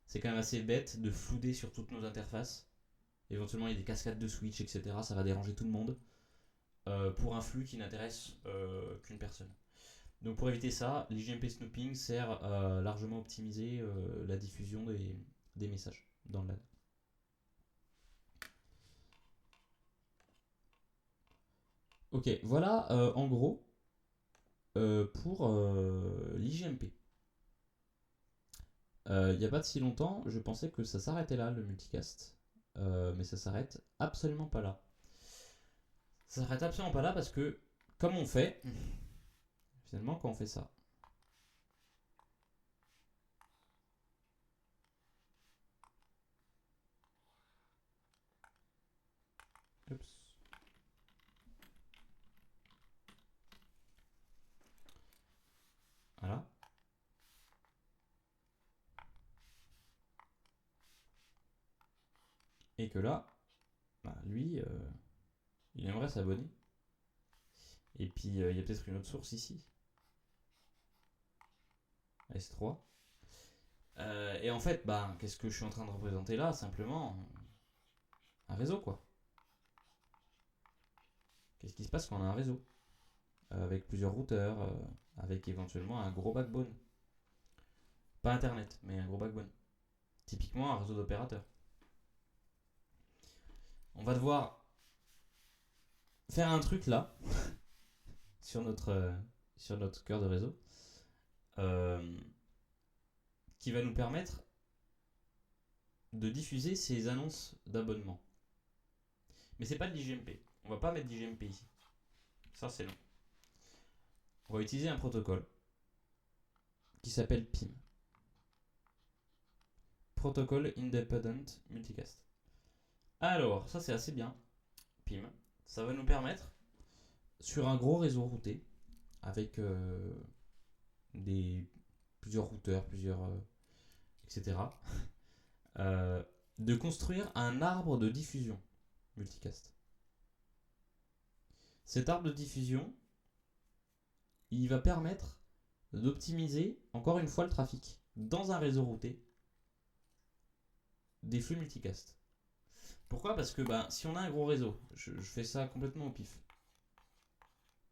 c'est quand même assez bête de flouder sur toutes nos interfaces. Éventuellement, il y a des cascades de switch, etc. Ça va déranger tout le monde pour un flux qui n'intéresse qu'une personne. Donc, pour éviter ça, l'IGMP snooping sert à largement optimiser la diffusion des messages dans le LAN. Ok, voilà en gros pour l'IGMP. Il n'y a pas de si longtemps, je pensais que ça s'arrêtait là, le multicast. Mais ça s'arrête absolument pas là. Ça s'arrête absolument pas là parce que, comme on fait, finalement, quand on fait ça, oups, voilà, et que là, bah, lui, il aimerait s'abonner. Et puis, il y a peut-être une autre source ici, S3. Et en fait, bah, qu'est-ce que je suis en train de représenter là? Simplement un réseau, quoi. Qu'est-ce qui se passe quand on a un réseau avec plusieurs routeurs, avec éventuellement un gros backbone. Pas Internet, mais un gros backbone. Typiquement un réseau d'opérateurs. On va devoir faire un truc là, sur notre cœur de réseau, euh, qui va nous permettre de diffuser ces annonces d'abonnement. Mais c'est pas de l'IGMP. On va pas mettre d'IGMP ici. Ça, c'est long. On va utiliser un protocole qui s'appelle PIM. Protocol Independent Multicast. Alors, ça c'est assez bien. PIM. Ça va nous permettre, sur un gros réseau routé, avec plusieurs routeurs, etc., de construire un arbre de diffusion multicast. Cet arbre de diffusion, il va permettre d'optimiser, encore une fois, le trafic dans un réseau routé des flux multicast. Pourquoi? Parce que si on a un gros réseau, je fais ça complètement au pif.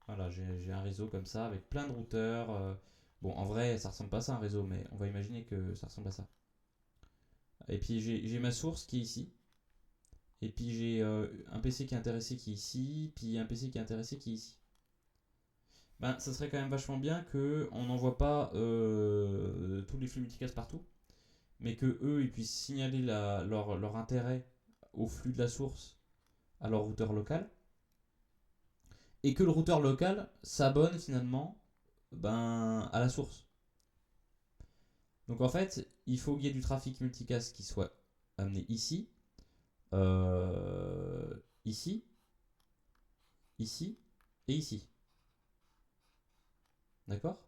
Voilà, j'ai un réseau comme ça avec plein de routeurs. Bon, en vrai, ça ressemble pas à ça un réseau, mais on va imaginer que ça ressemble à ça. Et puis j'ai ma source qui est ici. Et puis j'ai un PC qui est intéressé qui est ici. Puis un PC qui est intéressé qui est ici. Ça serait quand même vachement bien qu'on n'envoie pas tous les flux multicast partout, mais que eux ils puissent signaler leur intérêt au flux de la source à leur routeur local, et que le routeur local s'abonne finalement à la source. Donc en fait, il faut qu'il y ait du trafic multicast qui soit amené ici, ici, ici et ici. D'accord?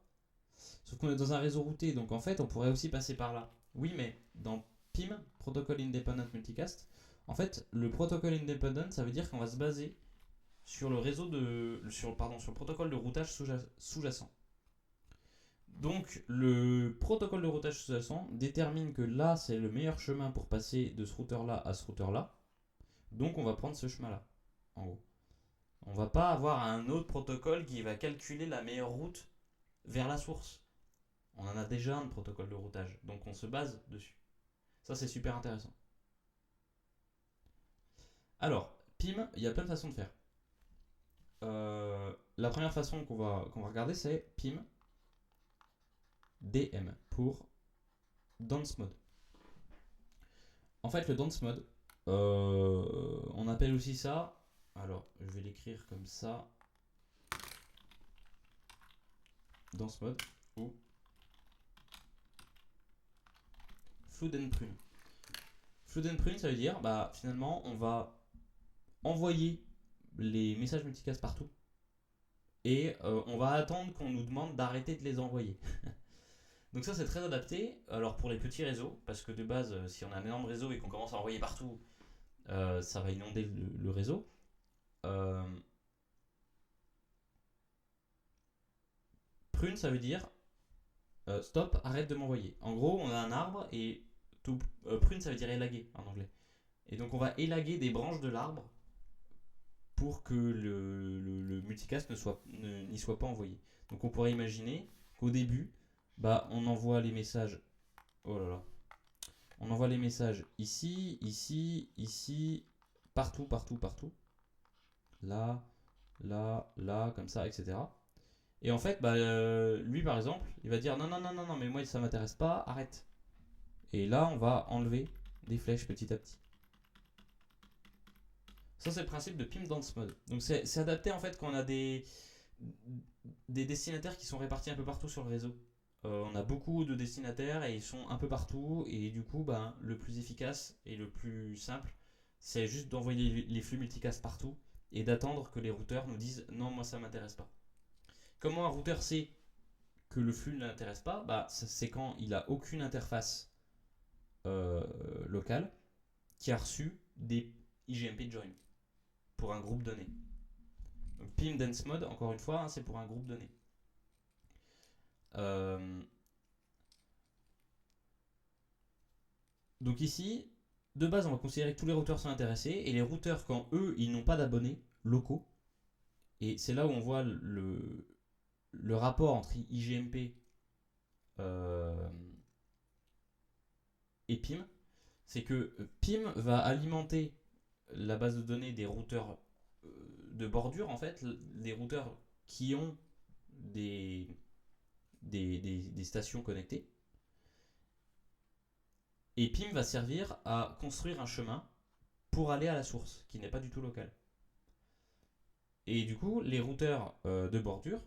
Sauf qu'on est dans un réseau routé, donc en fait, on pourrait aussi passer par là. Oui, mais dans PIM, Protocol Independent Multicast, en fait, le protocole independent, ça veut dire qu'on va se baser sur le sur le protocole de routage sous-jacent. Donc, le protocole de routage sous-jacent détermine que là, c'est le meilleur chemin pour passer de ce routeur-là à ce routeur-là. Donc, on va prendre ce chemin-là, en gros. On va pas avoir un autre protocole qui va calculer la meilleure route vers la source. On en a déjà un protocole de routage, donc on se base dessus. Ça, c'est super intéressant. Alors, PIM, il y a plein de façons de faire. La première façon qu'on va regarder, c'est PIM DM pour Dance Mode. En fait, le Dance Mode, on appelle aussi ça. Alors, je vais l'écrire comme ça. Dance Mode ou Flood and Prune. Flood and Prune, ça veut dire, bah, finalement, on va envoyer les messages multicast partout et on va attendre qu'on nous demande d'arrêter de les envoyer. Donc ça c'est très adapté, alors pour les petits réseaux, parce que de base si on a un énorme réseau et qu'on commence à envoyer partout, ça va inonder le réseau. Euh, Prune ça veut dire stop, arrête de m'envoyer. En gros on a un arbre et prune ça veut dire élaguer en anglais. Et donc on va élaguer des branches de l'arbre pour que le multicast n'y soit pas envoyé. Donc on pourrait imaginer qu'au début, bah, on envoie les messages. Oh là là. On envoie les messages ici, ici, ici, partout, partout, partout. Là, là, là, comme ça, etc. Et en fait, bah, lui par exemple, il va dire non, non, non, non, non, mais moi ça m'intéresse pas, arrête. Et là, on va enlever des flèches petit à petit. Ça, c'est le principe de PIM Dance Mode. Donc, c'est adapté en fait quand on a des destinataires qui sont répartis un peu partout sur le réseau. On a beaucoup de destinataires et ils sont un peu partout. Et du coup, ben, le plus efficace et le plus simple, c'est juste d'envoyer les flux multicast partout et d'attendre que les routeurs nous disent non, moi ça m'intéresse pas. Comment un routeur sait que le flux ne l'intéresse pas? Bah, c'est quand il a aucune interface locale qui a reçu des IGMP join pour un groupe donné. Donc PIM Dance Mode, encore une fois, hein, c'est pour un groupe donné. Euh, donc ici, de base, on va considérer que tous les routeurs sont intéressés, et les routeurs, quand eux, ils n'ont pas d'abonnés locaux, et c'est là où on voit le rapport entre IGMP euh, et PIM, c'est que PIM va alimenter la base de données des routeurs de bordure, en fait, des routeurs qui ont des stations connectées. Et PIM va servir à construire un chemin pour aller à la source, qui n'est pas du tout locale. Et du coup, les routeurs de bordure,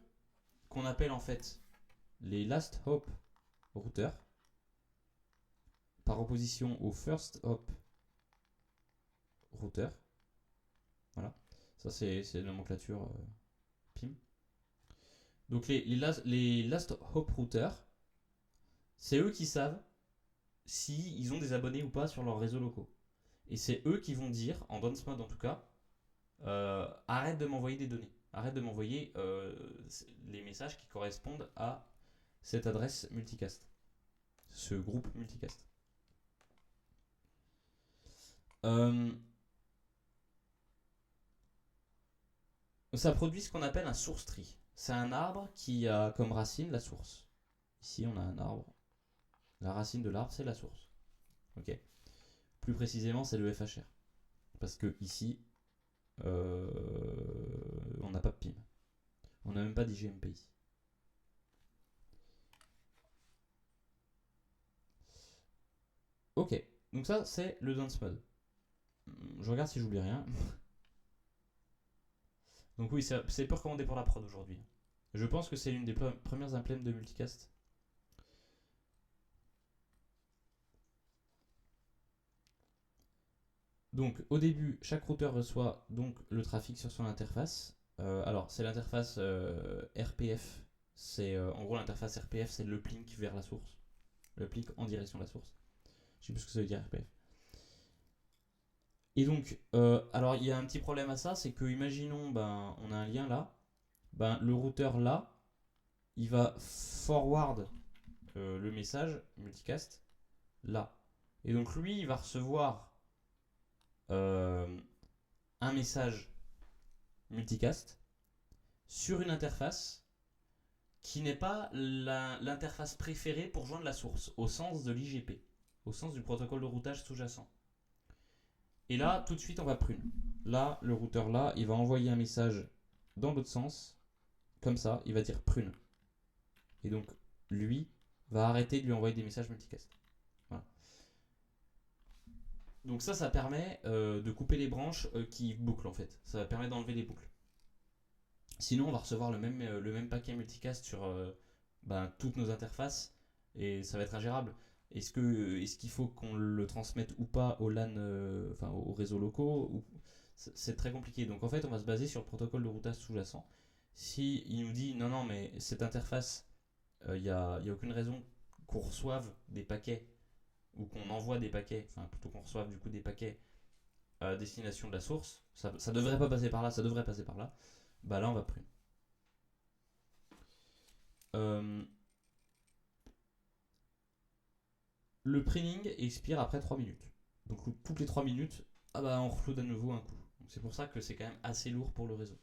qu'on appelle en fait les last hop routeurs, par opposition aux first hop routeurs, voilà, ça c'est la nomenclature PIM. Donc les last hop routeurs, c'est eux qui savent si ils ont des abonnés ou pas sur leurs réseaux locaux. Et c'est eux qui vont dire, en dance mode en tout cas, arrête de m'envoyer des données. Arrête de m'envoyer les messages qui correspondent à cette adresse multicast. Ce groupe multicast. Euh, Ça produit ce qu'on appelle un source tree. C'est un arbre qui a comme racine la source. Ici, on a un arbre. La racine de l'arbre, c'est la source. Ok. Plus précisément, c'est le FHR. Parce que ici, on n'a pas de PIM. On n'a même pas d'IGMP ici. Ok. Donc ça, c'est le dance mode. Je regarde si j'oublie rien. Donc oui, c'est peu recommandé pour la prod aujourd'hui. Je pense que c'est l'une des premières implèmes de multicast. Donc au début, chaque routeur reçoit donc le trafic sur son interface. Alors c'est l'interface RPF. C'est en gros l'interface RPF, c'est le link vers la source, le link en direction de la source. Je sais plus ce que ça veut dire RPF. Et donc, alors il y a un petit problème à ça, c'est que imaginons, ben, on a un lien là, ben, le routeur là, il va forward le message multicast là. Et donc lui, il va recevoir un message multicast sur une interface qui n'est pas l'interface préférée pour joindre la source, au sens de l'IGP, au sens du protocole de routage sous-jacent. Et là, tout de suite, on va prune. Là, le routeur là, il va envoyer un message dans l'autre sens, comme ça, il va dire prune. Et donc, lui va arrêter de lui envoyer des messages multicast. Voilà. Donc ça permet de couper les branches qui bouclent en fait. Ça permet d'enlever les boucles. Sinon, on va recevoir le même paquet multicast sur toutes nos interfaces et ça va être ingérable. Est-ce qu'il faut qu'on le transmette ou pas au LAN, aux réseaux locaux C'est très compliqué. Donc en fait, on va se baser sur le protocole de routage sous-jacent. Si il nous dit non, mais cette interface, il n'y a aucune raison qu'on reçoive des paquets ou qu'on envoie des paquets, enfin plutôt qu'on reçoive du coup des paquets à destination de la source, ça devrait pas passer par là, ça devrait passer par là, bah là on va prune. Le pruning expire après 3 minutes. Donc toutes les 3 minutes, on reflow à nouveau un coup. C'est pour ça que c'est quand même assez lourd pour le réseau.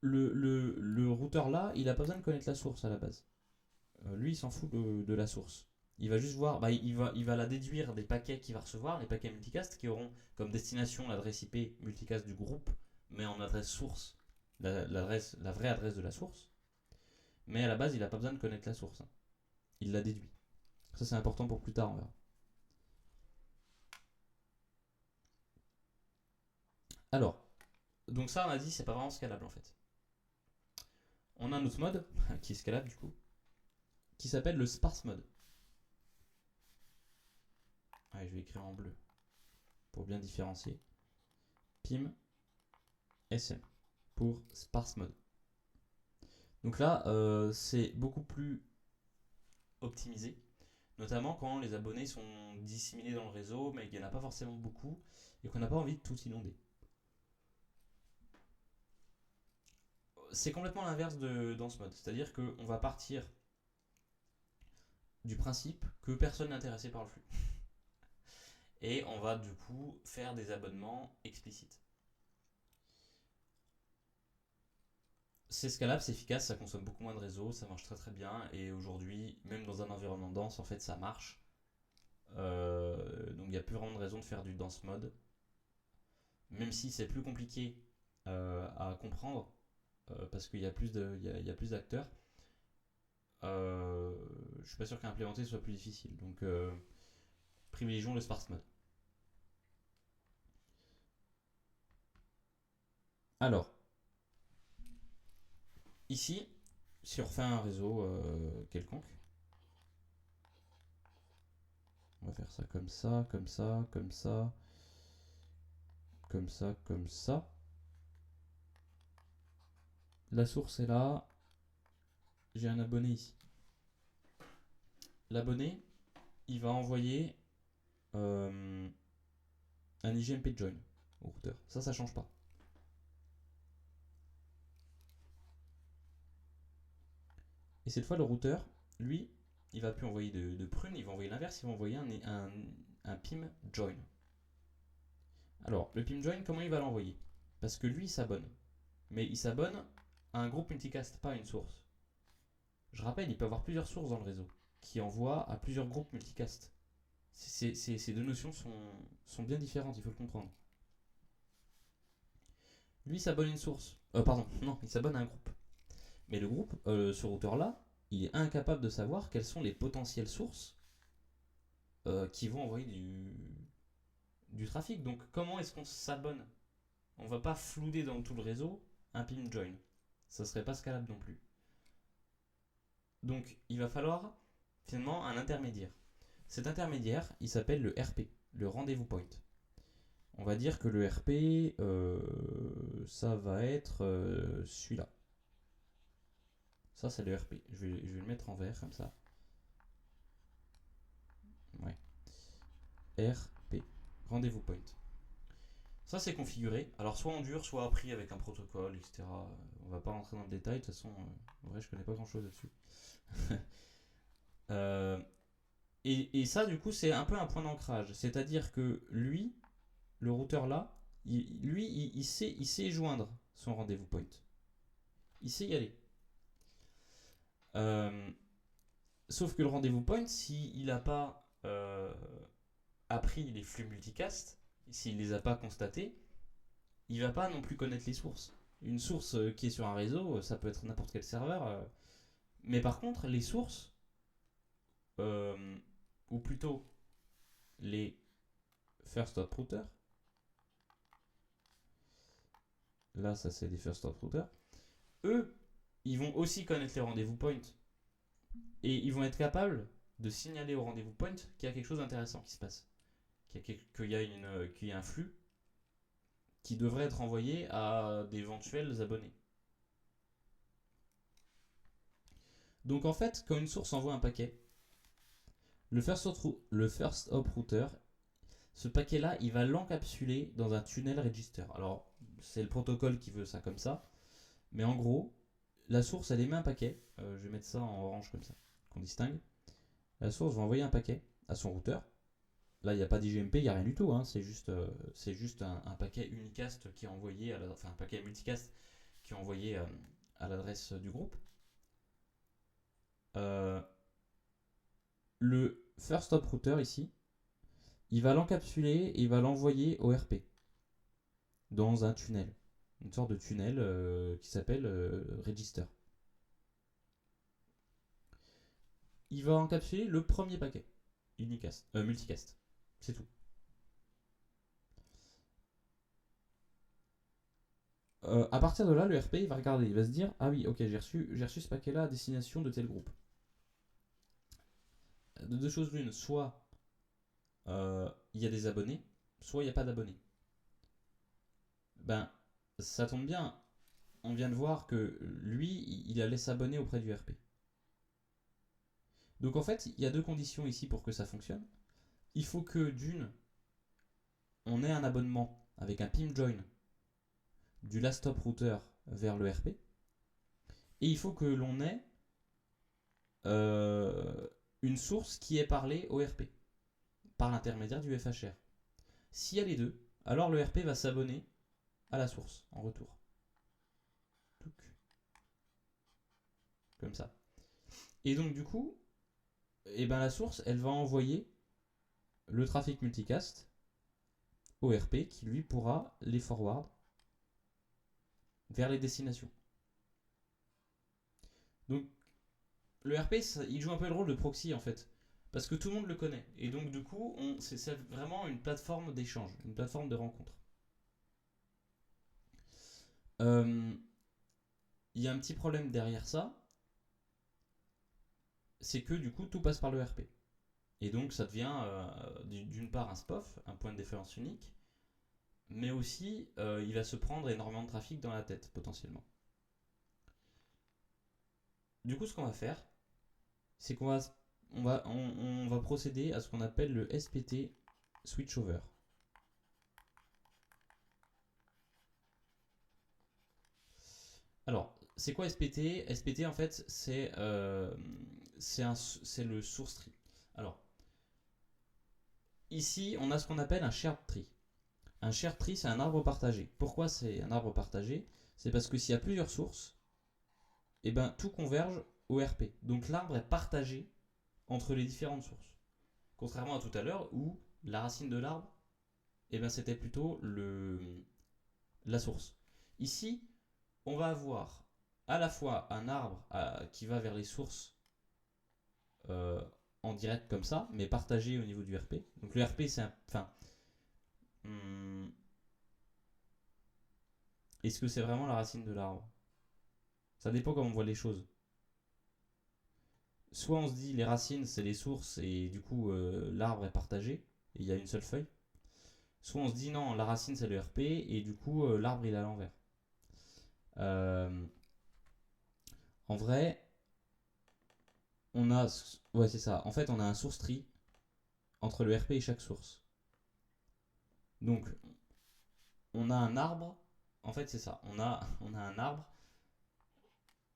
Le routeur là, il a pas besoin de connaître la source à la base. Lui, il s'en fout de la source. Il va juste voir, il va la déduire des paquets qu'il va recevoir, les paquets multicast qui auront comme destination l'adresse IP multicast du groupe, mais en adresse source, la vraie adresse de la source. Mais à la base, il n'a pas besoin de connaître la source. Hein. Il la déduit. Ça, c'est important pour plus tard, on verra. Alors, donc ça, on a dit, c'est pas vraiment scalable en fait. On a un autre mode, qui est scalable du coup, qui s'appelle le sparse mode. Allez, je vais écrire en bleu pour bien différencier. PIM SM pour sparse mode. Donc là, c'est beaucoup plus optimisé, notamment quand les abonnés sont disséminés dans le réseau, mais qu'il n'y en a pas forcément beaucoup et qu'on n'a pas envie de tout inonder. C'est complètement l'inverse dans ce mode, c'est-à-dire qu'on va partir du principe que personne n'est intéressé par le flux. Et on va du coup faire des abonnements explicites. C'est scalable, c'est efficace, ça consomme beaucoup moins de réseau, ça marche très très bien. Et aujourd'hui, même dans un environnement dense, en fait, ça marche. Donc il n'y a plus vraiment de raison de faire du dense mode. Même si c'est plus compliqué à comprendre, parce qu'il y a plus d'acteurs. Je suis pas sûr qu'à implémenter ce soit plus difficile. Donc privilégions le sparse mode. Alors, ici, si on refait un réseau quelconque, on va faire ça comme ça, comme ça, comme ça, comme ça, comme ça. La source est là. J'ai un abonné ici. L'abonné, il va envoyer un IGMP join au routeur. Ça change pas. Et cette fois, le routeur, lui, il va plus envoyer de prune, il va envoyer l'inverse, il va envoyer un PIM join. Alors, le PIM join, comment il va l'envoyer? Parce que lui, il s'abonne. Mais il s'abonne à un groupe multicast, pas à une source. Je rappelle, il peut y avoir plusieurs sources dans le réseau qui envoient à plusieurs groupes multicast. Ces deux notions sont bien différentes, il faut le comprendre. Lui, il s'abonne à une source. Pardon, non, il s'abonne à un groupe. Mais le groupe, ce routeur-là, il est incapable de savoir quelles sont les potentielles sources qui vont envoyer du trafic. Donc, comment est-ce qu'on s'abonne? On va pas flouder dans tout le réseau un pin join. Ça serait pas scalable non plus. Donc, il va falloir finalement un intermédiaire. Cet intermédiaire, il s'appelle le RP, le rendez-vous point. On va dire que le RP, ça va être celui-là. Ça, c'est le RP. Je vais le mettre en vert comme ça. Ouais. RP, rendez-vous point. Ça, c'est configuré. Alors, soit en dur, soit appris avec un protocole, etc. On va pas rentrer dans le détail. De toute façon, en vrai, je connais pas grand-chose là-dessus. Et ça, du coup, c'est un peu un point d'ancrage. C'est-à-dire que lui, le routeur là, il sait joindre son rendez-vous point. Il sait y aller. Euh, Sauf que le rendez-vous point, s'il n'a pas appris les flux multicast, s'il les a pas constatés, il va pas non plus connaître les sources. Une source qui est sur un réseau, ça peut être n'importe quel serveur. Mais par contre, les sources, euh, ou plutôt les first hop routers, là ça c'est des first hop routers, eux, ils vont aussi connaître les rendez-vous point. Et ils vont être capables de signaler au rendez-vous point qu'il y a quelque chose d'intéressant qui se passe. Qu'il y a un flux qui devrait être envoyé à d'éventuels abonnés. Donc en fait, quand une source envoie un paquet, le first hop router, ce paquet-là, il va l'encapsuler dans un tunnel register. Alors, c'est le protocole qui veut ça comme ça. Mais en gros, la source, elle émet un paquet. Je vais mettre ça en orange comme ça, qu'on distingue. La source va envoyer un paquet à son routeur. Là, il n'y a pas d'IGMP, il n'y a rien du tout. Hein. C'est juste un paquet unicast qui est envoyé, enfin un paquet multicast qui est envoyé à l'adresse du groupe. Euh, le first hop router ici, il va l'encapsuler et il va l'envoyer au RP dans un tunnel, une sorte de tunnel qui s'appelle register. Il va encapsuler le premier paquet multicast. C'est tout. À partir de là, le RP il va regarder, il va se dire ah oui, ok, j'ai reçu ce paquet-là à destination de tel groupe. De deux choses l'une, soit il y a des abonnés, soit il n'y a pas d'abonnés. Ben, ça tombe bien, on vient de voir que lui, il allait s'abonner auprès du RP. Donc en fait, il y a deux conditions ici pour que ça fonctionne. Il faut que d'une, on ait un abonnement avec un PIM join du last stop router vers le RP. Et il faut que l'on ait une source qui est parlée au RP par l'intermédiaire du FHR. S'il y a les deux, alors le RP va s'abonner à la source en retour. Comme ça. Et donc du coup, la source, elle va envoyer le trafic multicast au RP qui lui pourra les forward vers les destinations. Donc le RP, il joue un peu le rôle de proxy en fait. Parce que tout le monde le connaît. Et donc du coup, c'est vraiment une plateforme d'échange, une plateforme de rencontre. Il y a un petit problème derrière ça, c'est que du coup tout passe par le RP. Et donc ça devient d'une part un SPOF, un point de déférence unique, mais aussi il va se prendre énormément de trafic dans la tête potentiellement. Du coup ce qu'on va faire, c'est on va procéder à ce qu'on appelle le SPT switchover. Alors, c'est quoi SPT? SPT en fait c'est le source tree. Alors, ici on a ce qu'on appelle un shared tree. Un shared tree, c'est un arbre partagé. Pourquoi c'est un arbre partagé? C'est parce que s'il y a plusieurs sources, et ben tout converge au RP. Donc l'arbre est partagé entre les différentes sources. Contrairement à tout à l'heure où la racine de l'arbre, et ben c'était plutôt la source. Ici, on va avoir à la fois un arbre qui va vers les sources euh, en direct comme ça, mais partagé au niveau du RP. Donc le RP, c'est un. Enfin. Est-ce que c'est vraiment la racine de l'arbre? Ça dépend comment on voit les choses. Soit on se dit les racines c'est les sources et du coup l'arbre est partagé et il y a une seule feuille. Soit on se dit non, la racine c'est le RP et du coup l'arbre il est à l'envers. Euh, En vrai, on a. Ouais, c'est ça. En fait, on a un source tree entre le RP et chaque source. Donc, on a un arbre. En fait, c'est ça. On a un arbre.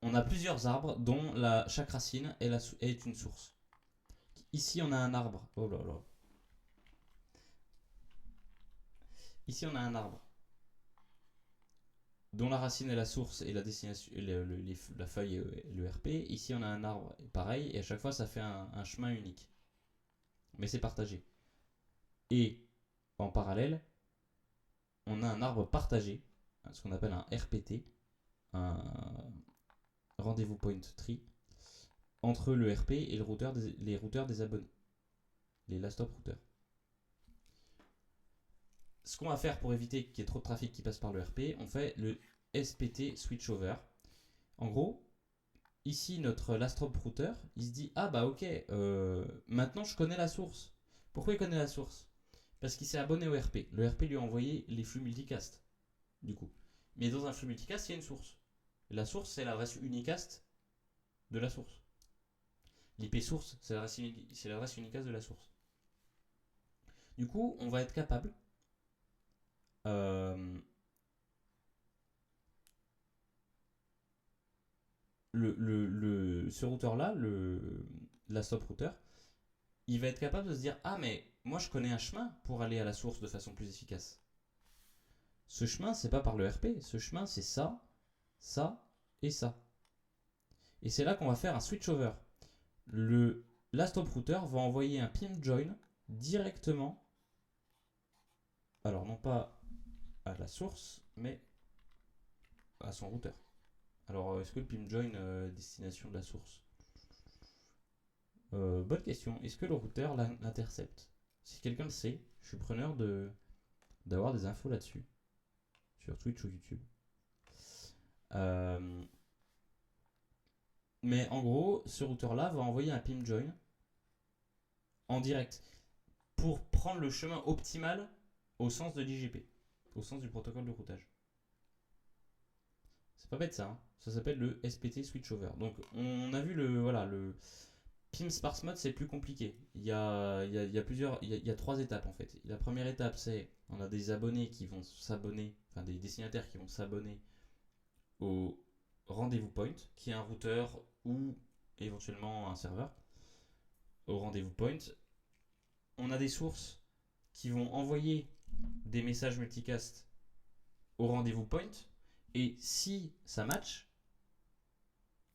On a plusieurs arbres dont chaque racine est une source. Ici, on a un arbre. Oh là là. Ici, on a un arbre dont la racine est la source et la destination, et la feuille est le RP. Ici, on a un arbre pareil, et à chaque fois, ça fait un chemin unique. Mais c'est partagé. Et en parallèle, on a un arbre partagé, ce qu'on appelle un RPT, un rendez-vous point tree, entre le RP et les routeurs des abonnés, les last stop routeurs. Ce qu'on va faire pour éviter qu'il y ait trop de trafic qui passe par le RP, on fait le SPT switchover. En gros, ici notre last stop router, il se dit ah bah ok, maintenant je connais la source. Pourquoi il connaît la source? Parce qu'il s'est abonné au RP. Le RP lui a envoyé les flux multicast, du coup. Mais dans un flux multicast, il y a une source. La source, c'est l'adresse unicast de la source. L'IP source, c'est l'adresse unicast de la source. Du coup, on va être capable ce routeur-là, la stop router, il va être capable de se dire ah mais moi je connais un chemin pour aller à la source de façon plus efficace. Ce chemin, c'est pas par le RP, ce chemin c'est ça, ça et ça. Et c'est là qu'on va faire un switchover. La stop router va envoyer un pim join directement, alors non pas à la source, mais à son routeur. Alors est-ce que le pim join destination de la source? Bonne question. Est-ce que le routeur l'intercepte? Si quelqu'un le sait, je suis preneur d'avoir des infos là-dessus, sur Twitch ou YouTube. Mais en gros, ce routeur-là va envoyer un pim join en direct pour prendre le chemin optimal au sens de l'IGP, au sens du protocole de routage. C'est pas bête ça, hein. Ça s'appelle le SPT switchover. Donc on a vu le PIM sparse mode, c'est plus compliqué. Il y a trois étapes en fait. La première étape, c'est on a des abonnés qui vont s'abonner, enfin des destinataires qui vont s'abonner au rendez-vous point, qui est un routeur ou éventuellement un serveur. Au rendez-vous point, on a des sources qui vont envoyer des messages multicast au rendez-vous point, et si ça match,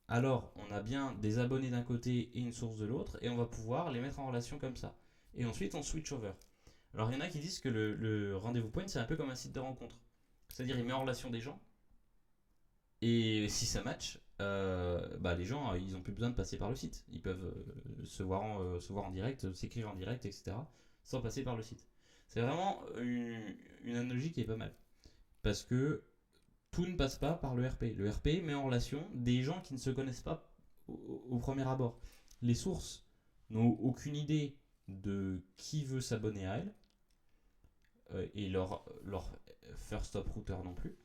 alors on a bien des abonnés d'un côté et une source de l'autre, et on va pouvoir les mettre en relation comme ça. Et ensuite on switch over. Alors il y en a qui disent que le rendez-vous point c'est un peu comme un site de rencontre. C'est-à-dire il met en relation des gens, et si ça match, les gens ils ont plus besoin de passer par le site. Ils peuvent se voir en direct, s'écrire en direct, etc. sans passer par le site. C'est vraiment une analogie qui est pas mal. Parce que tout ne passe pas par le RP. Le RP met en relation des gens qui ne se connaissent pas au premier abord. Les sources n'ont aucune idée de qui veut s'abonner à elles, et leur first stop router non plus.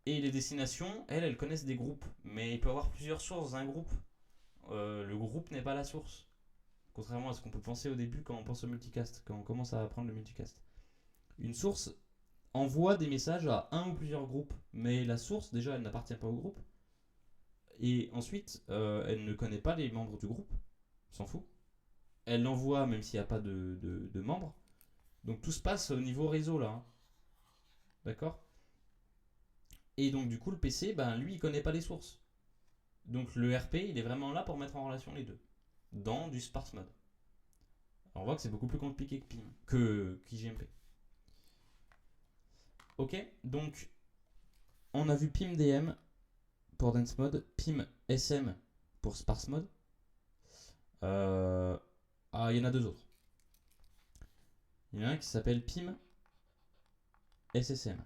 Et les destinations, elles connaissent des groupes, mais il peut y avoir plusieurs sources d'un groupe. Le groupe n'est pas la source, contrairement à ce qu'on peut penser au début quand on pense au multicast, quand on commence à apprendre le multicast. Une source envoie des messages à un ou plusieurs groupes, mais la source, déjà, elle n'appartient pas au groupe. Et ensuite, elle ne connaît pas les membres du groupe, s'en fout. Elle l'envoie même s'il n'y a pas de membres. Donc tout se passe au niveau réseau là, hein. D'accord? Et donc du coup, le PC, lui, il connaît pas les sources. Donc le RP, il est vraiment là pour mettre en relation les deux, dans du sparse mode. Alors on voit que c'est beaucoup plus compliqué que PIM, qu'IGMP. Ok, donc on a vu PIM DM pour Dance Mode, PIM SM pour Sparse Mode. Il y en a deux autres. Il y en a un qui s'appelle PIM SSM.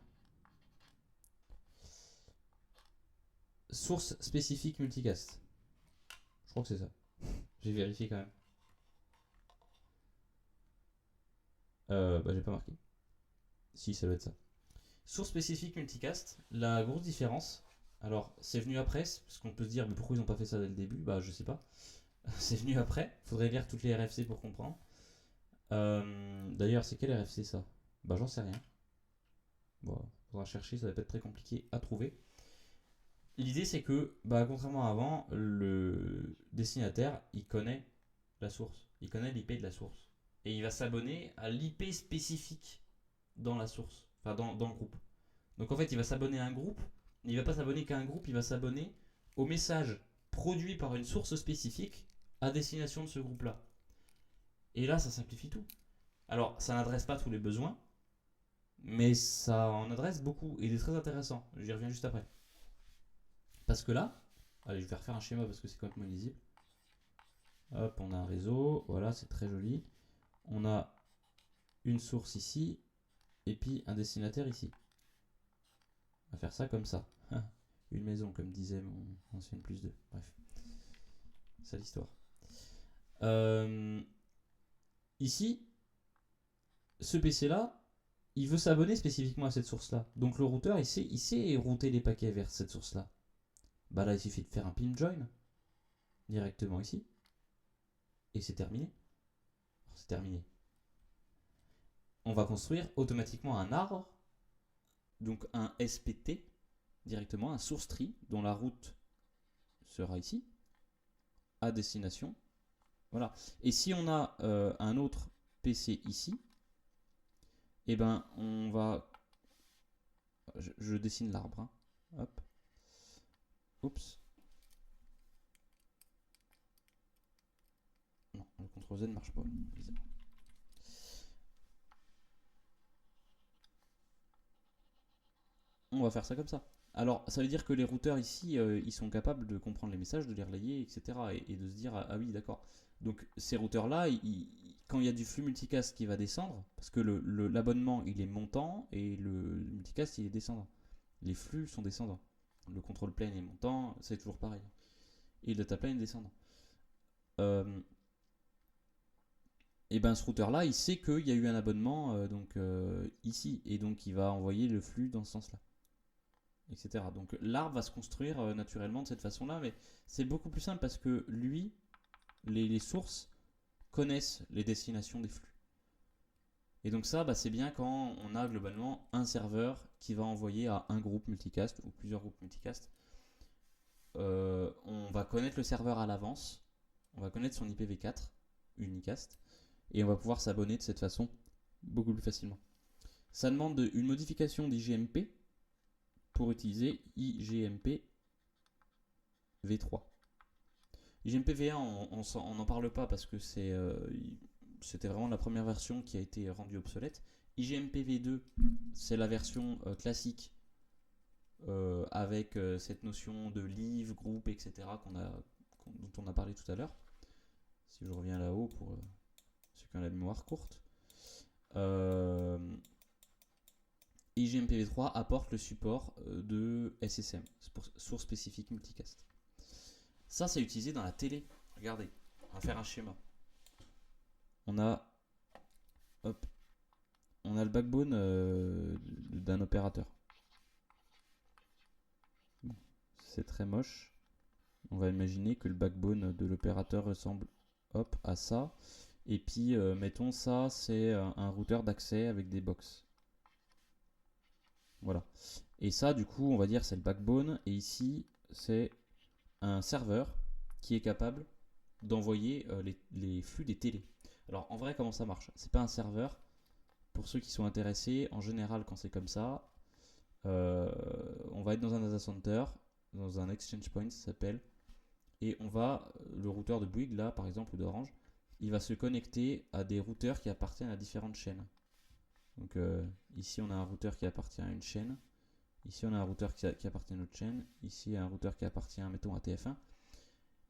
Source spécifique multicast. Je crois que c'est ça. J'ai vérifié quand même. J'ai pas marqué. Si, ça doit être ça. Source spécifique multicast, la grosse différence. Alors, c'est venu après, parce qu'on peut se dire, mais pourquoi ils n'ont pas fait ça dès le début? Je sais pas. C'est venu après, faudrait lire toutes les RFC pour comprendre. D'ailleurs, c'est quel RFC ça? J'en sais rien. Bon, faudra chercher, ça va pas être très compliqué à trouver. L'idée c'est que, contrairement à avant, le destinataire, il connaît la source. Il connaît l'IP de la source. Et il va s'abonner à l'IP spécifique dans la source, enfin dans le groupe. Donc en fait, il va s'abonner à un groupe, mais il va pas s'abonner qu'à un groupe, il va s'abonner au message produit par une source spécifique à destination de ce groupe-là. Et là, ça simplifie tout. Alors, ça n'adresse pas tous les besoins, mais ça en adresse beaucoup et c'est très intéressant. J'y reviens juste après. Parce que là, allez, je vais refaire un schéma parce que c'est complètement illisible. Hop, on a un réseau, voilà, c'est très joli. On a une source ici, et puis un destinataire ici. On va faire ça comme ça. Une maison, comme disait mon ancienne plus 2. Bref, c'est l'histoire. Ici, ce PC-là, il veut s'abonner spécifiquement à cette source-là. Donc le routeur, il sait router les paquets vers cette source-là. Bah là, il suffit de faire un pin join directement ici. Et c'est terminé. Alors, c'est terminé. On va construire automatiquement un arbre, donc un SPT, directement, un source tree, dont la route sera ici, à destination. Voilà. Et si on a un autre PC ici, eh ben on va... Je dessine l'arbre. Hein. Hop. Oups. Non, le CTRL Z ne marche pas. Bizarre. On va faire ça comme ça. Alors, ça veut dire que les routeurs ici, ils sont capables de comprendre les messages, de les relayer, etc. Et de se dire, ah oui, d'accord. Donc, ces routeurs-là, quand il y a du flux multicast qui va descendre, parce que l'abonnement, il est montant et le multicast, il est descendant. Les flux sont descendants. Le control plane est montant, c'est toujours pareil. Et le data plane est descendant. Et ben ce routeur-là, il sait qu'il y a eu un abonnement ici. Et donc, il va envoyer le flux dans ce sens-là. Etc. Donc l'arbre va se construire naturellement de cette façon-là, mais c'est beaucoup plus simple parce que lui, les sources connaissent les destinations des flux. Et donc ça, bah, c'est bien quand on a globalement un serveur qui va envoyer à un groupe multicast ou plusieurs groupes multicast. On va connaître le serveur à l'avance, on va connaître son IPv4 unicast, et on va pouvoir s'abonner de cette façon beaucoup plus facilement. Ça demande une modification d'IGMP pour utiliser IGMP V3. IGMP V1, on n'en parle pas parce que c'était vraiment la première version qui a été rendue obsolète. IGMP V2, c'est la version classique avec cette notion de livre, groupe, etc. Dont on a parlé tout à l'heure. Si je reviens là-haut pour ceux qui ont la mémoire courte. IGMP V3 apporte le support de SSM, source spécifique multicast. Ça, c'est utilisé dans la télé. Regardez, on va faire un schéma. On a le backbone d'un opérateur. Bon, c'est très moche. On va imaginer que le backbone de l'opérateur ressemble à ça. Et puis, mettons ça, c'est un routeur d'accès avec des box. Voilà. Et ça, du coup, on va dire c'est le backbone. Et ici, c'est un serveur qui est capable d'envoyer les flux des télés. Alors, en vrai, comment ça marche? C'est pas un serveur. Pour ceux qui sont intéressés, en général, quand c'est comme ça, on va être dans un data center, dans un exchange point, ça s'appelle, et le routeur de Bouygues, là, par exemple, ou d'Orange, il va se connecter à des routeurs qui appartiennent à différentes chaînes. Donc ici, on a un routeur qui appartient à une chaîne. Ici, on a un routeur qui appartient à une autre chaîne. Ici, un routeur qui appartient, mettons, à TF1.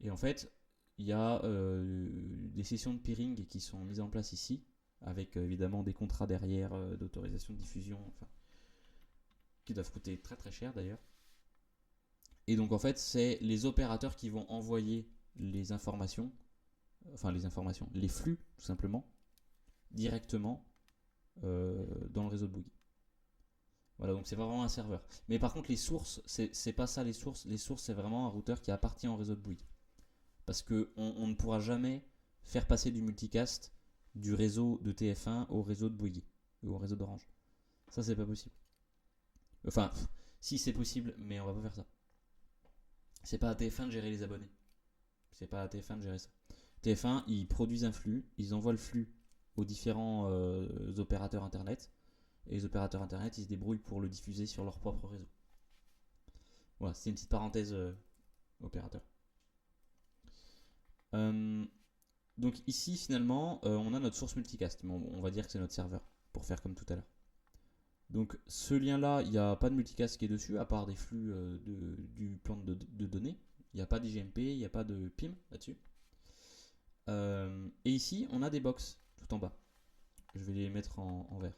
Et en fait, il y a des sessions de peering qui sont mises en place ici, avec évidemment des contrats derrière d'autorisation de diffusion, qui doivent coûter très très cher d'ailleurs. Et donc en fait, c'est les opérateurs qui vont envoyer les informations, les flux tout simplement, directement dans le réseau de Bouygues. Voilà, donc c'est vraiment un serveur. Mais par contre, les sources, c'est pas ça les sources. Les sources, c'est vraiment un routeur qui appartient au réseau de Bouygues. Parce qu'on ne pourra jamais faire passer du multicast du réseau de TF1 au réseau de Bouygues ou au réseau d'Orange. Ça, c'est pas possible. Enfin, si c'est possible, mais on va pas faire ça. C'est pas à TF1 de gérer les abonnés. C'est pas à TF1 de gérer ça. TF1, ils produisent un flux, ils envoient le flux aux différents opérateurs internet, et les opérateurs internet, ils se débrouillent pour le diffuser sur leur propre réseau. Voilà, c'est une petite parenthèse opérateur. Donc ici, finalement, on a notre source multicast, mais on va dire que c'est notre serveur, pour faire comme tout à l'heure. Donc ce lien-là, il n'y a pas de multicast qui est dessus, à part des flux du plan de données. Il n'y a pas d'IGMP, il n'y a pas de PIM là-dessus. Et ici, on a des box tout en bas. Je vais les mettre en vert.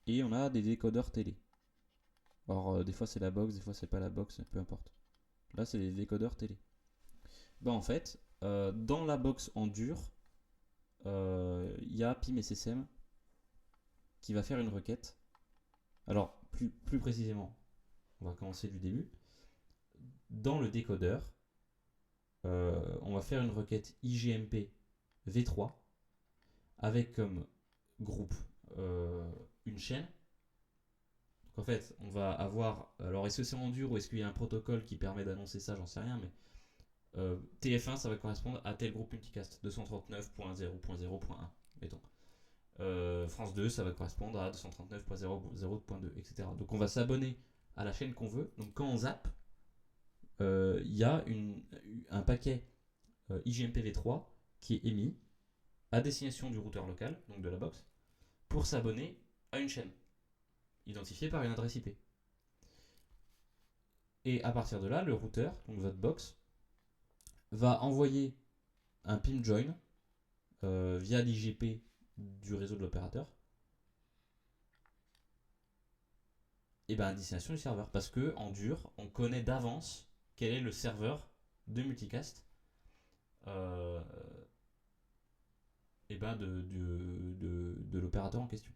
Et on a des décodeurs télé. Alors des fois c'est la box, des fois c'est pas la box, peu importe. Là c'est des décodeurs télé. Ben en fait, dans la box en dur, il y a PIM-SSM qui va faire une requête. Alors plus précisément, on va commencer du début. Dans le décodeur, on va faire une requête IGMP V3 avec comme groupe une chaîne. Donc en fait, on va avoir. Alors est-ce que c'est en dur ou est-ce qu'il y a un protocole qui permet d'annoncer ça? J'en sais rien, mais TF1 ça va correspondre à tel groupe multicast 239.0.0.1 mettons. France 2 ça va correspondre à 239.0.0.2 etc. Donc on va s'abonner à la chaîne qu'on veut. Donc quand on zappe, il y a un paquet IGMP v3 qui est émis à destination du routeur local, donc de la box, pour s'abonner à une chaîne identifiée par une adresse IP. Et à partir de là, le routeur, donc votre box, va envoyer un PIM join via l'IGP du réseau de l'opérateur et ben à destination du serveur. Parce que en dur, on connaît d'avance quel est le serveur de multicast et ben de l'opérateur en question.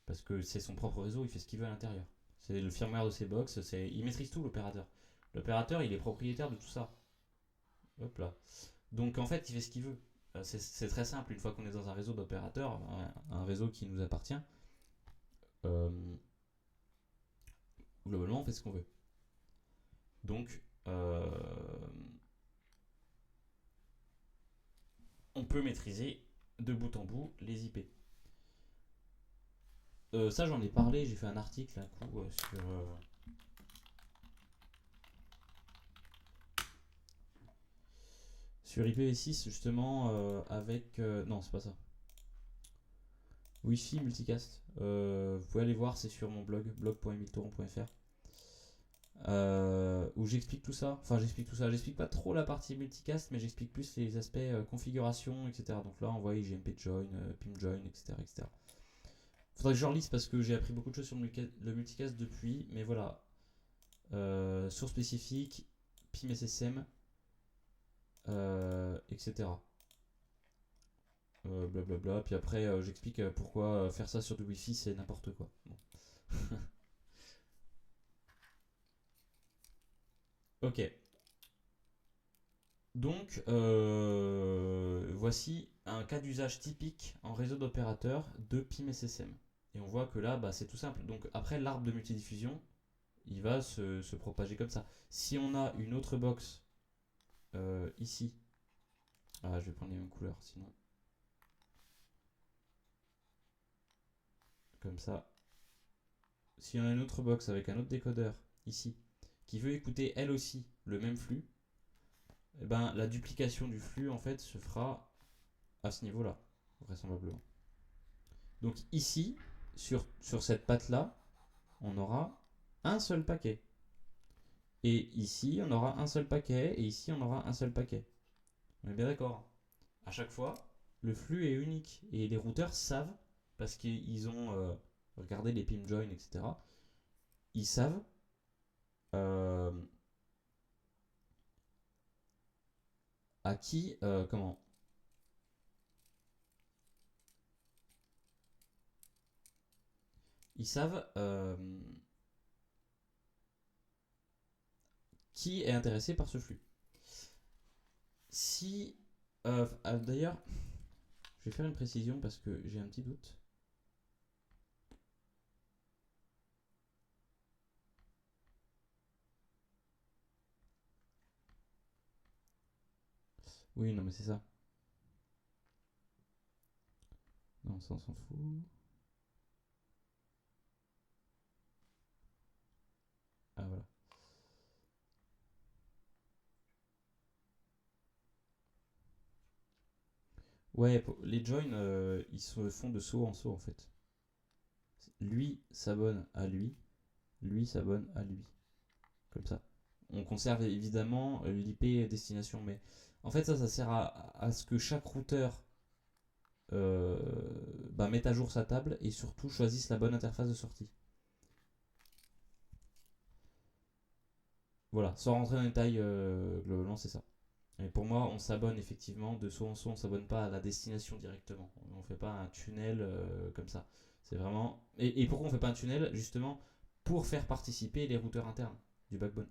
Parce que c'est son propre réseau, il fait ce qu'il veut à l'intérieur. C'est le firmware de ses box, il maîtrise tout l'opérateur. L'opérateur, il est propriétaire de tout ça. Hop là. Donc en fait, il fait ce qu'il veut. C'est très simple, une fois qu'on est dans un réseau d'opérateurs, un réseau qui nous appartient, euh, globalement, on fait ce qu'on veut. Donc, on peut maîtriser de bout en bout les IP. Ça, j'en ai parlé, j'ai fait un article un coup sur IPv6 justement avec... non, c'est pas ça. Wi-Fi multicast. Vous pouvez aller voir, c'est sur mon blog, blog.emiltoron.fr. Où j'explique tout ça. Enfin, j'explique tout ça. J'explique pas trop la partie multicast, mais j'explique plus les aspects configuration, etc. Donc là, on voit IGMP join, PIM join, etc., etc. Faudrait que je relise parce que j'ai appris beaucoup de choses sur le multicast depuis. Mais voilà. Source spécifique, PIM SSM, etc. Blablabla. Puis après, j'explique pourquoi faire ça sur du Wi-Fi, c'est n'importe quoi. Bon. Ok. Donc, voici un cas d'usage typique en réseau d'opérateurs de PIM SSM. Et on voit que là, bah, c'est tout simple. Donc après, l'arbre de multidiffusion, il va se propager comme ça. Si on a une autre box ici, ah, je vais prendre les mêmes couleurs, sinon. Comme ça. Si on a une autre box avec un autre décodeur ici, qui veut écouter elle aussi le même flux, eh ben, la duplication du flux en fait se fera à ce niveau-là, vraisemblablement. Donc ici, sur cette patte-là, on aura un seul paquet. Et ici, on aura un seul paquet, et ici, on aura un seul paquet. On est bien d'accord. À chaque fois, le flux est unique. Et les routeurs savent, parce qu'ils ont regardé les PIM join, etc. Ils savent à qui, comment. Ils savent qui est intéressé par ce flux. Si. D'ailleurs, je vais faire une précision parce que j'ai un petit doute. Oui, non, mais c'est ça. Non, ça, on s'en fout. Ah, voilà. Ouais, les joins, ils se font de saut en saut, en fait. Lui s'abonne à lui s'abonne à lui. Comme ça. On conserve évidemment l'IP destination, mais en fait, ça sert à ce que chaque routeur euh, mette à jour sa table et surtout choisisse la bonne interface de sortie. Voilà, sans rentrer dans les détails, globalement, c'est ça. Et pour moi, on s'abonne effectivement de saut en saut, on s'abonne pas à la destination directement. On fait pas un tunnel comme ça. C'est vraiment. Et pourquoi on fait pas un tunnel? Justement, pour faire participer les routeurs internes du backbone.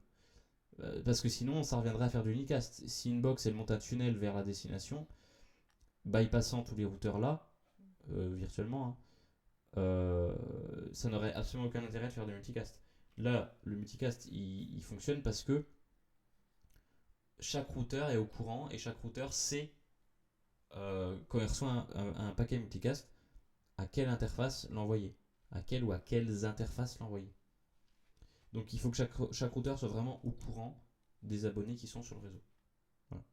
Parce que sinon, ça reviendrait à faire du unicast. Si une box elle monte un tunnel vers la destination, bypassant tous les routeurs là, virtuellement, hein, ça n'aurait absolument aucun intérêt de faire du multicast. Là, le multicast il fonctionne parce que chaque routeur est au courant et chaque routeur sait, quand il reçoit un paquet multicast, à quelle interface l'envoyer. À quelle ou à quelles interfaces l'envoyer. Donc il faut que chaque routeur soit vraiment au courant des abonnés qui sont sur le réseau. Voilà.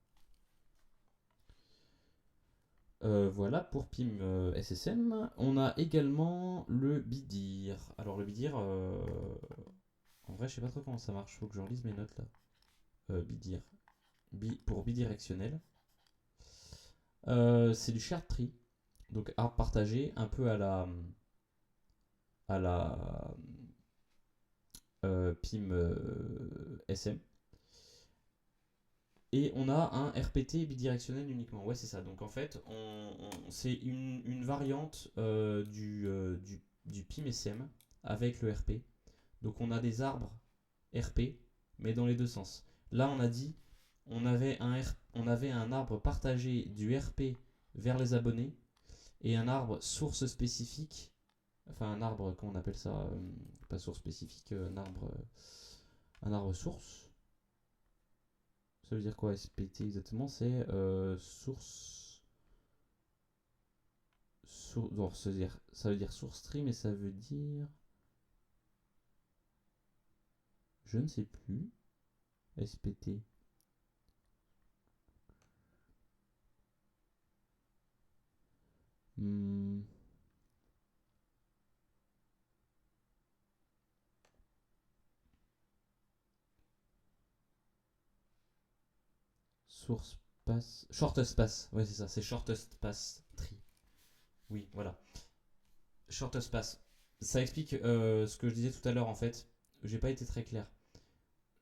Voilà pour PIM SSM. On a également le BIDIR. Alors le BIDIR, en vrai je sais pas trop comment ça marche, faut que je relise mes notes là. BIDIR. Pour bidirectionnel. C'est du shared tree. Donc arbre partagé, un peu à la PIM SM. Et on a un RPT bidirectionnel uniquement. Ouais, c'est ça. Donc en fait, c'est une variante du PIM SM avec le RP. Donc on a des arbres RP, mais dans les deux sens. Là, on a dit, on avait un arbre partagé du RP vers les abonnés et un arbre source spécifique. Enfin, un arbre, comment on appelle ça, pas source spécifique, un arbre source. Ça veut dire quoi SPT exactement? C'est source. Non, ça veut dire source stream et ça veut dire. Je ne sais plus. SPT. Hmm, source pass. Shortest pass. Ouais, c'est ça. C'est shortest pass tree. Oui, voilà. Shortest pass. Ça explique ce que je disais tout à l'heure en fait. J'ai pas été très clair.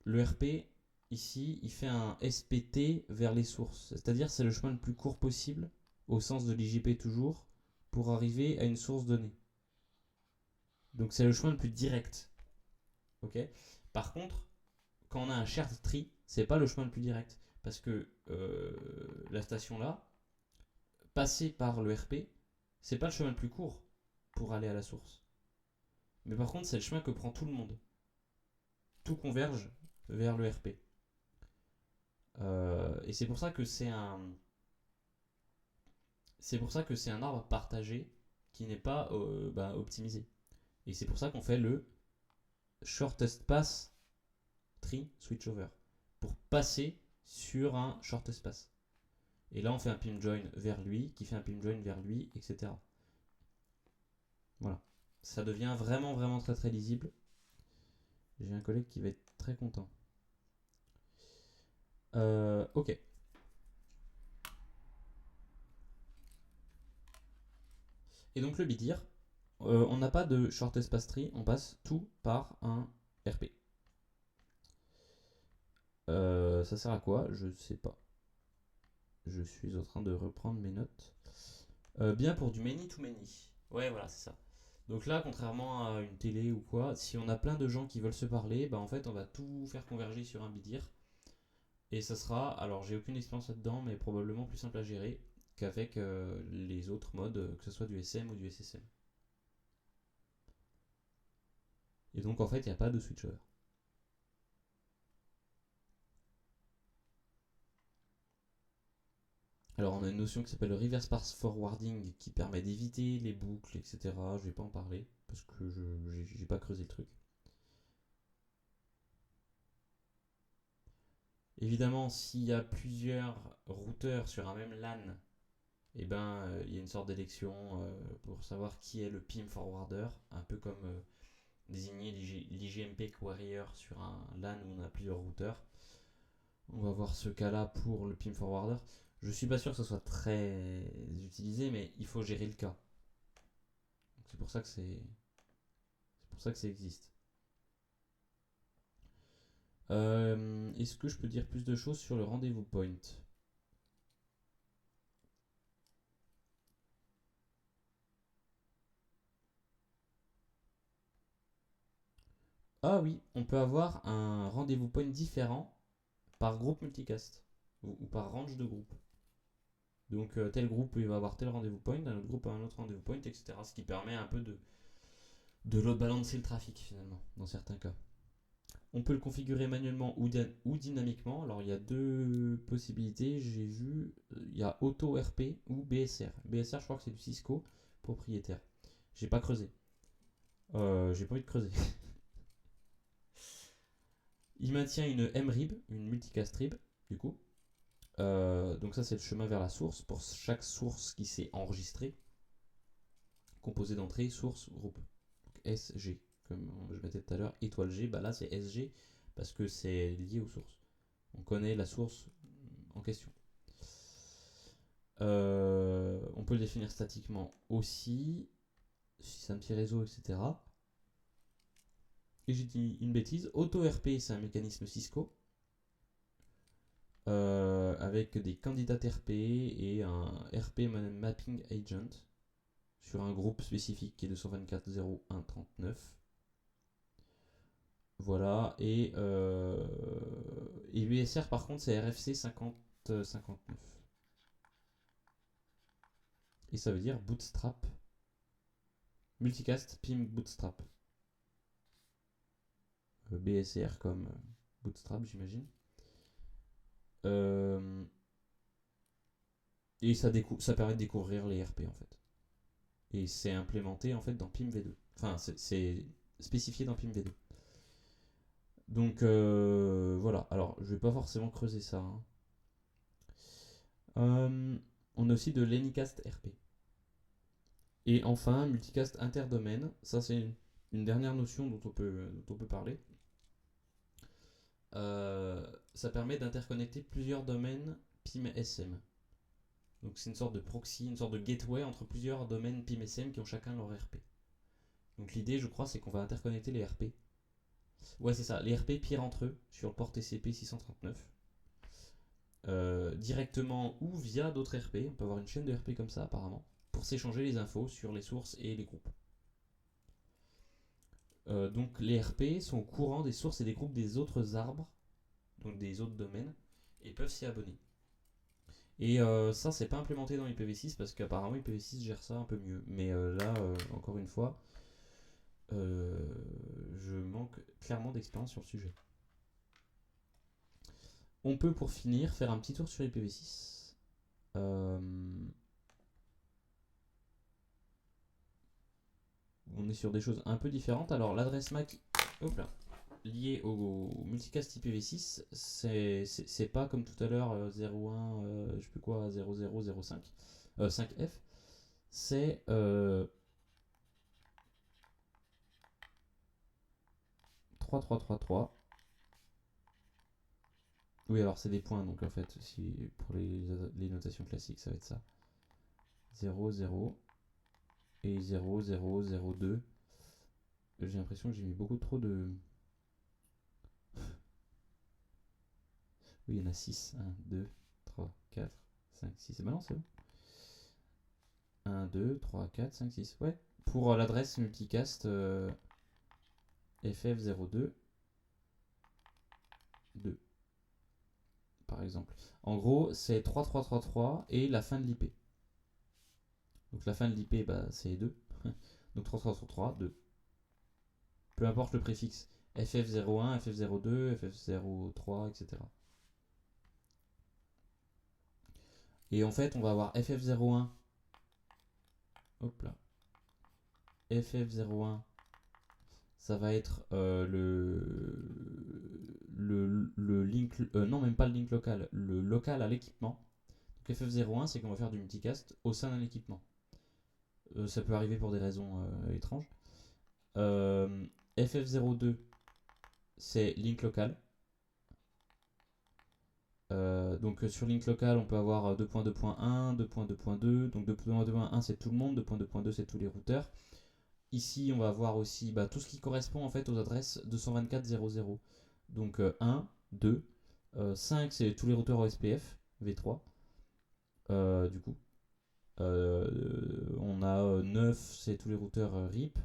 Le RP, ici, il fait un SPT vers les sources. C'est-à-dire c'est le chemin le plus court possible, au sens de l'IGP toujours, pour arriver à une source donnée. Donc c'est le chemin le plus direct. Ok. Par contre, quand on a un shared tree, c'est pas le chemin le plus direct. Parce que la station là, passer par le RP, c'est pas le chemin le plus court pour aller à la source. Mais par contre, c'est le chemin que prend tout le monde. Tout converge vers le RP. Et c'est pour ça que c'est un arbre partagé qui n'est pas optimisé. Et c'est pour ça qu'on fait le shortest pass tree switchover pour passer sur un shortest pass. Et là, on fait un pim join vers lui, qui fait un pim join vers lui, etc. Voilà. Ça devient vraiment, vraiment très, très lisible. J'ai un collègue qui va être très content. Ok. Et donc le bidir, on n'a pas de shortest pass tree, on passe tout par un RP. Ça sert à quoi? Je sais pas. Je suis en train de reprendre mes notes. Bien pour du many to many. Ouais, voilà, c'est ça. Donc là, contrairement à une télé ou quoi, si on a plein de gens qui veulent se parler, bah en fait, on va tout faire converger sur un bidir. Et ça sera, alors j'ai aucune expérience là-dedans, mais probablement plus simple à gérer qu'avec les autres modes, que ce soit du SM ou du SSM. Et donc en fait, il n'y a pas de switchover. Alors on a une notion qui s'appelle le reverse path forwarding qui permet d'éviter les boucles, etc. Je vais pas en parler parce que j'ai pas creusé le truc. Évidemment, s'il y a plusieurs routeurs sur un même LAN, eh ben, il y a une sorte d'élection pour savoir qui est le PIM forwarder, un peu comme désigner l'IGMP Warrior sur un LAN où on a plusieurs routeurs. On va voir ce cas-là pour le PIM forwarder. Je suis pas sûr que ce soit très utilisé, mais il faut gérer le cas. C'est pour ça que ça existe. Est-ce que je peux dire plus de choses sur le rendez-vous point? Ah oui, on peut avoir un rendez-vous point différent par groupe multicast ou par range de groupe. Donc tel groupe il va avoir tel rendez-vous point, un autre groupe a un autre rendez-vous point, etc. Ce qui permet un peu de load balancer le trafic finalement, dans certains cas. On peut le configurer manuellement ou dynamiquement. Alors il y a deux possibilités, j'ai vu. Il y a Auto RP ou BSR. BSR, je crois que c'est du Cisco propriétaire. J'ai pas creusé. J'ai pas envie de creuser. Il maintient une MRIB, une multicast RIB, du coup. Donc ça c'est le chemin vers la source pour chaque source qui s'est enregistrée, composée d'entrée, source, groupe. Donc SG, comme je mettais tout à l'heure, étoile G, bah là c'est SG parce que c'est lié aux sources. On connaît la source en question. On peut le définir statiquement aussi, si c'est un petit réseau, etc. Et j'ai dit une bêtise, AutoRP c'est un mécanisme Cisco. Avec des candidats RP et un RP Mapping Agent sur un groupe spécifique qui est 224.0.1.39. Voilà, et BSR par contre c'est RFC 5059. Et ça veut dire Bootstrap. Multicast PIM Bootstrap. BSR comme Bootstrap j'imagine. Et ça permet de découvrir les RP en fait. Et c'est implémenté en fait dans PIM V2. Enfin, c'est spécifié dans PIM V2. Donc voilà. Alors, je vais pas forcément creuser ça. Hein. On a aussi de l'Anycast RP. Et enfin, multicast interdomaine. Ça, c'est une dernière notion dont on peut parler. Ça permet d'interconnecter plusieurs domaines PIM-SM. Donc c'est une sorte de proxy, une sorte de gateway entre plusieurs domaines PIM-SM qui ont chacun leur RP. Donc l'idée, je crois, c'est qu'on va interconnecter les RP. Ouais, c'est ça, les RP pire entre eux sur le port TCP 639. Directement ou via d'autres RP. On peut avoir une chaîne de RP comme ça apparemment pour s'échanger les infos sur les sources et les groupes. Donc les RP sont au courant des sources et des groupes des autres arbres, donc des autres domaines, et peuvent s'y abonner. Et ça, c'est pas implémenté dans IPv6 parce qu'apparemment IPv6 gère ça un peu mieux. Mais là, encore une fois, je manque clairement d'expérience sur le sujet. On peut pour finir faire un petit tour sur IPv6. On est sur des choses un peu différentes. Alors l'adresse MAC liée au multicast IPv6, c'est pas comme tout à l'heure 01, je sais plus quoi, 0005, 5F. C'est 3333. Oui, alors c'est des points, donc en fait, si, pour les notations classiques, ça va être ça. 0, 0 et 0, 0, 0, 2. J'ai l'impression que j'ai mis beaucoup trop de... Oui, il y en a 6. 1, 2, 3, 4, 5, 6. C'est balance, c'est bon. 1, 2, 3, 4, 5, 6. Ouais. Pour l'adresse multicast FF02 2, par exemple. En gros, c'est 3333 et la fin de l'IP. Donc la fin de l'IP, bah, c'est 2. Donc 3333, 2. Peu importe le préfixe. FF01, FF02, FF03, etc. Et en fait, on va avoir FF01. Hop là. FF01, ça va être le link. Non, même pas le link local. Le local à l'équipement. Donc FF01, c'est qu'on va faire du multicast au sein d'un équipement. Ça peut arriver pour des raisons étranges. FF02, c'est link local. Donc sur link local, on peut avoir 2.2.1, 2.2.2. Donc 2.2.1, c'est tout le monde. 2.2.2, c'est tous les routeurs. Ici, on va avoir aussi tout ce qui correspond en fait aux adresses 224.0.0. Donc 1, 2, 5, c'est tous les routeurs OSPF, V3. Du coup, on a 9, c'est tous les routeurs RIP,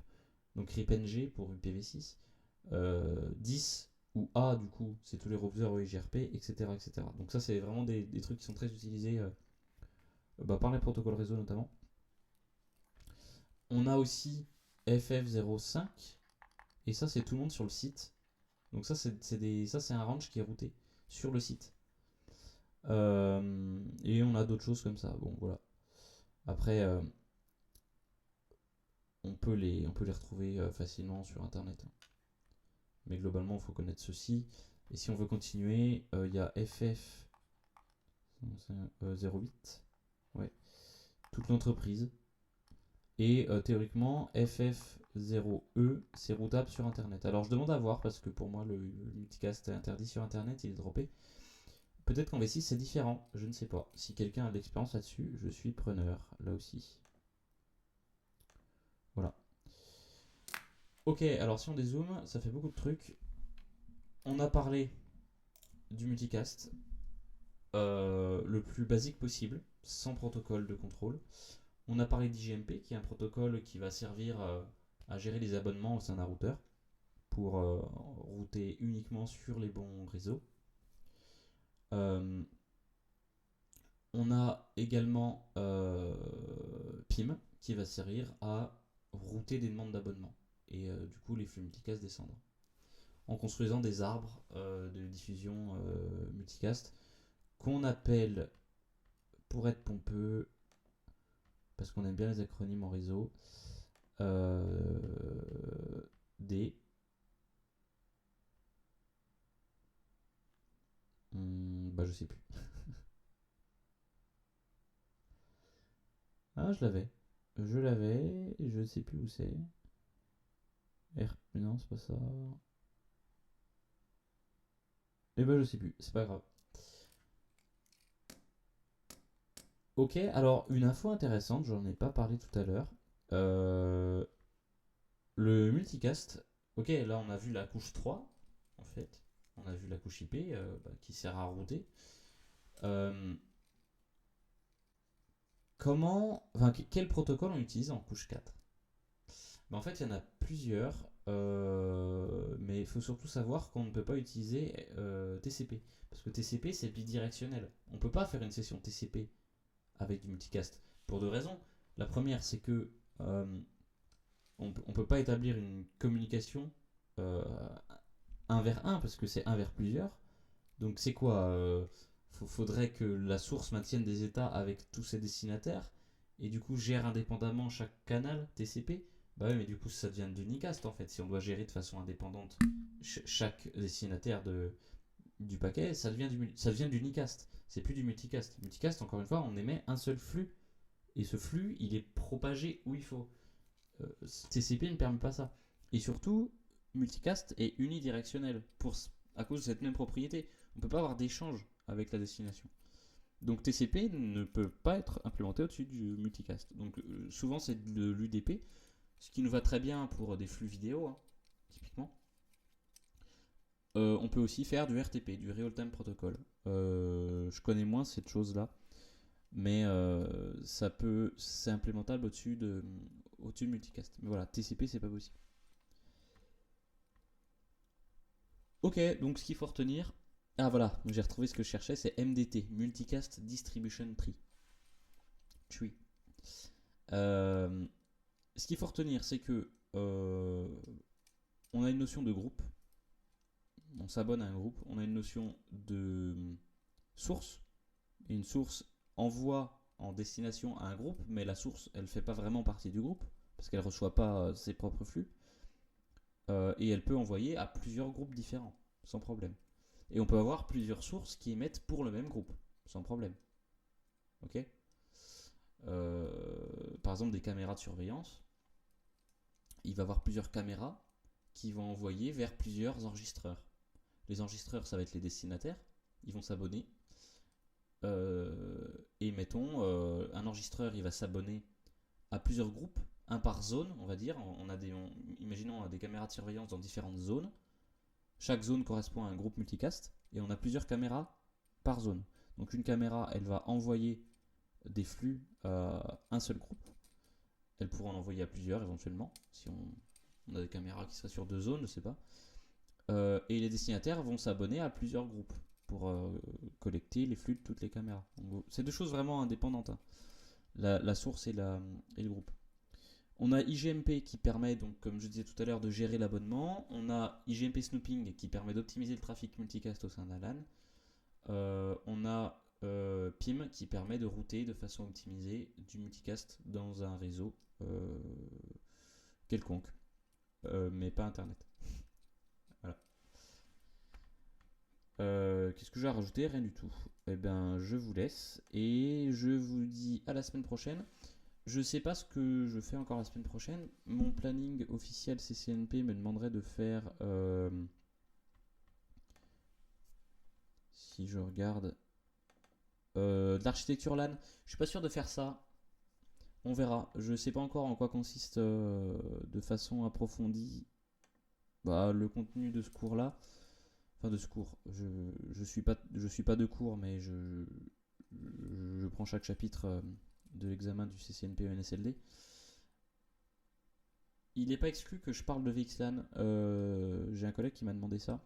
donc RIP-NG pour UPv6. 10 ou A, du coup, c'est tous les routeurs OIGRP, etc., etc. Donc ça, c'est vraiment des trucs qui sont très utilisés par les protocoles réseau notamment. On a aussi FF05, et ça, c'est tout le monde sur le site. Donc ça, c'est un range qui est routé sur le site. Et on a d'autres choses comme ça. Bon, voilà. Après, on peut les retrouver facilement sur Internet. Mais globalement, il faut connaître ceci. Et si on veut continuer, il y a FF08. Ouais. Toute l'entreprise. Et théoriquement, FF0E, c'est routable sur Internet. Alors je demande à voir parce que pour moi, le multicast est interdit sur Internet, il est droppé. Peut-être qu'en V6 c'est différent, je ne sais pas. Si quelqu'un a de l'expérience là-dessus, je suis preneur, là aussi. Voilà. Ok, alors si on dézoome, ça fait beaucoup de trucs. On a parlé du multicast, le plus basique possible, sans protocole de contrôle. On a parlé d'IGMP, qui est un protocole qui va servir à gérer les abonnements au sein d'un routeur, pour router uniquement sur les bons réseaux. On a également PIM, qui va servir à router des demandes d'abonnement et du coup les flux multicast descendre en construisant des arbres de diffusion multicast qu'on appelle, pour être pompeux parce qu'on aime bien les acronymes en réseau, des je sais plus. Ah, je l'avais, je sais plus où c'est. Non, c'est pas ça. Et je sais plus, c'est pas grave. Ok, alors une info intéressante, j'en ai pas parlé tout à l'heure. Euh, le multicast, ok, là on a vu la couche 3, en fait. On a vu la couche IP qui sert à router. Euh, quel protocole on utilise en couche 4? En fait, il y en a plusieurs, mais il faut surtout savoir qu'on ne peut pas utiliser TCP. Parce que TCP, c'est bidirectionnel. On ne peut pas faire une session TCP avec du multicast. Pour deux raisons. La première, c'est que on ne peut pas établir une communication euh, 1 vers 1 parce que c'est 1 vers plusieurs. Donc c'est quoi faudrait que la source maintienne des états avec tous ses destinataires et du coup gère indépendamment chaque canal TCP. Bah ouais, mais du coup ça devient de l'unicast en fait. Si on doit gérer de façon indépendante chaque destinataire du paquet, ça devient du unicast. C'est plus du multicast. Multicast, encore une fois, on émet un seul flux et ce flux il est propagé où il faut. TCP ne permet pas ça. Et surtout, multicast est unidirectionnel à cause de cette même propriété. On ne peut pas avoir d'échange avec la destination. Donc TCP ne peut pas être implémenté au-dessus du multicast. Donc souvent c'est de l'UDP, ce qui nous va très bien pour des flux vidéo, hein, typiquement. On peut aussi faire du RTP, du Real Time Protocol. Je connais moins cette chose-là, mais c'est implémentable au-dessus de multicast. Mais voilà, TCP c'est pas possible. Ok, donc ce qu'il faut retenir. Ah voilà, j'ai retrouvé ce que je cherchais, c'est MDT, Multicast Distribution Tree. Euh, Ce qu'il faut retenir, c'est que on a une notion de groupe, on s'abonne à un groupe, on a une notion de source, et une source envoie en destination à un groupe, mais la source, elle ne fait pas vraiment partie du groupe, parce qu'elle ne reçoit pas ses propres flux, et elle peut envoyer à plusieurs groupes différents, sans problème. Et on peut avoir plusieurs sources qui émettent pour le même groupe, sans problème. Ok. Par exemple, des caméras de surveillance, il va y avoir plusieurs caméras qui vont envoyer vers plusieurs enregistreurs. Les enregistreurs, ça va être les destinataires, ils vont s'abonner. Et mettons, un enregistreur, il va s'abonner à plusieurs groupes, un par zone, on va dire. Imaginons des caméras de surveillance dans différentes zones. Chaque zone correspond à un groupe multicast et on a plusieurs caméras par zone. Donc une caméra, elle va envoyer des flux à un seul groupe. Elle pourra en envoyer à plusieurs éventuellement, si on a des caméras qui seraient sur 2 zones, je sais pas. Et les destinataires vont s'abonner à plusieurs groupes pour collecter les flux de toutes les caméras. C'est 2 choses vraiment indépendantes, hein. La source et le groupe. On a IGMP qui permet, donc, comme je disais tout à l'heure, de gérer l'abonnement. On a IGMP Snooping qui permet d'optimiser le trafic multicast au sein d'un LAN. On a PIM qui permet de router de façon optimisée du multicast dans un réseau quelconque, mais pas Internet. Voilà. Qu'est-ce que j'ai à rajouter? Rien du tout. Eh bien, je vous laisse et je vous dis à la semaine prochaine. Je sais pas ce que je fais encore la semaine prochaine. Mon planning officiel CCNP me demanderait de faire, si je regarde, de l'architecture LAN. Je suis pas sûr de faire ça. On verra. Je sais pas encore en quoi consiste de façon approfondie le contenu de ce cours-là. Enfin, de ce cours. Je suis pas de cours, mais je prends chaque chapitre de l'examen du CCNP NSLD. Il n'est pas exclu que je parle de VXLAN. J'ai un collègue qui m'a demandé ça,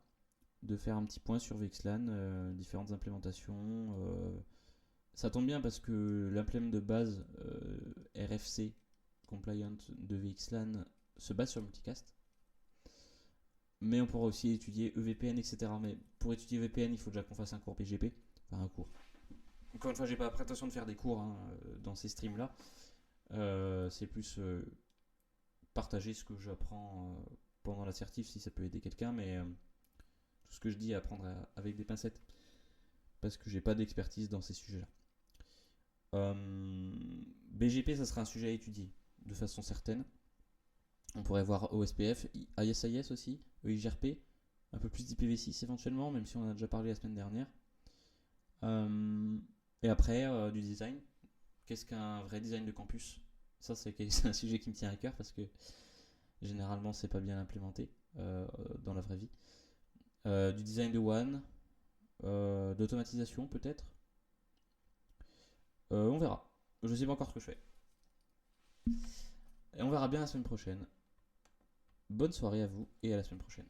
de faire un petit point sur VXLAN, différentes implémentations. Ça tombe bien parce que l'implément de base RFC compliant de VXLAN se base sur multicast. Mais on pourra aussi étudier EVPN, etc. Mais pour étudier VPN, il faut déjà qu'on fasse un cours PGP. Enfin, un cours. Encore une fois, j'ai pas prétention de faire des cours dans ces streams-là. C'est plus partager ce que j'apprends pendant l'assertif, si ça peut aider quelqu'un. Mais tout ce que je dis, à prendre avec des pincettes. Parce que j'ai pas d'expertise dans ces sujets-là. BGP, ça sera un sujet à étudier de façon certaine. On pourrait voir OSPF, ISIS aussi, EIGRP, un peu plus d'IPv6 éventuellement, même si on en a déjà parlé la semaine dernière. Et après, du design. Qu'est-ce qu'un vrai design de campus? Ça, c'est un sujet qui me tient à cœur parce que généralement, c'est pas bien implémenté dans la vraie vie. Du design de WAN, d'automatisation peut-être. On verra. Je sais pas encore ce que je fais. Et on verra bien la semaine prochaine. Bonne soirée à vous et à la semaine prochaine.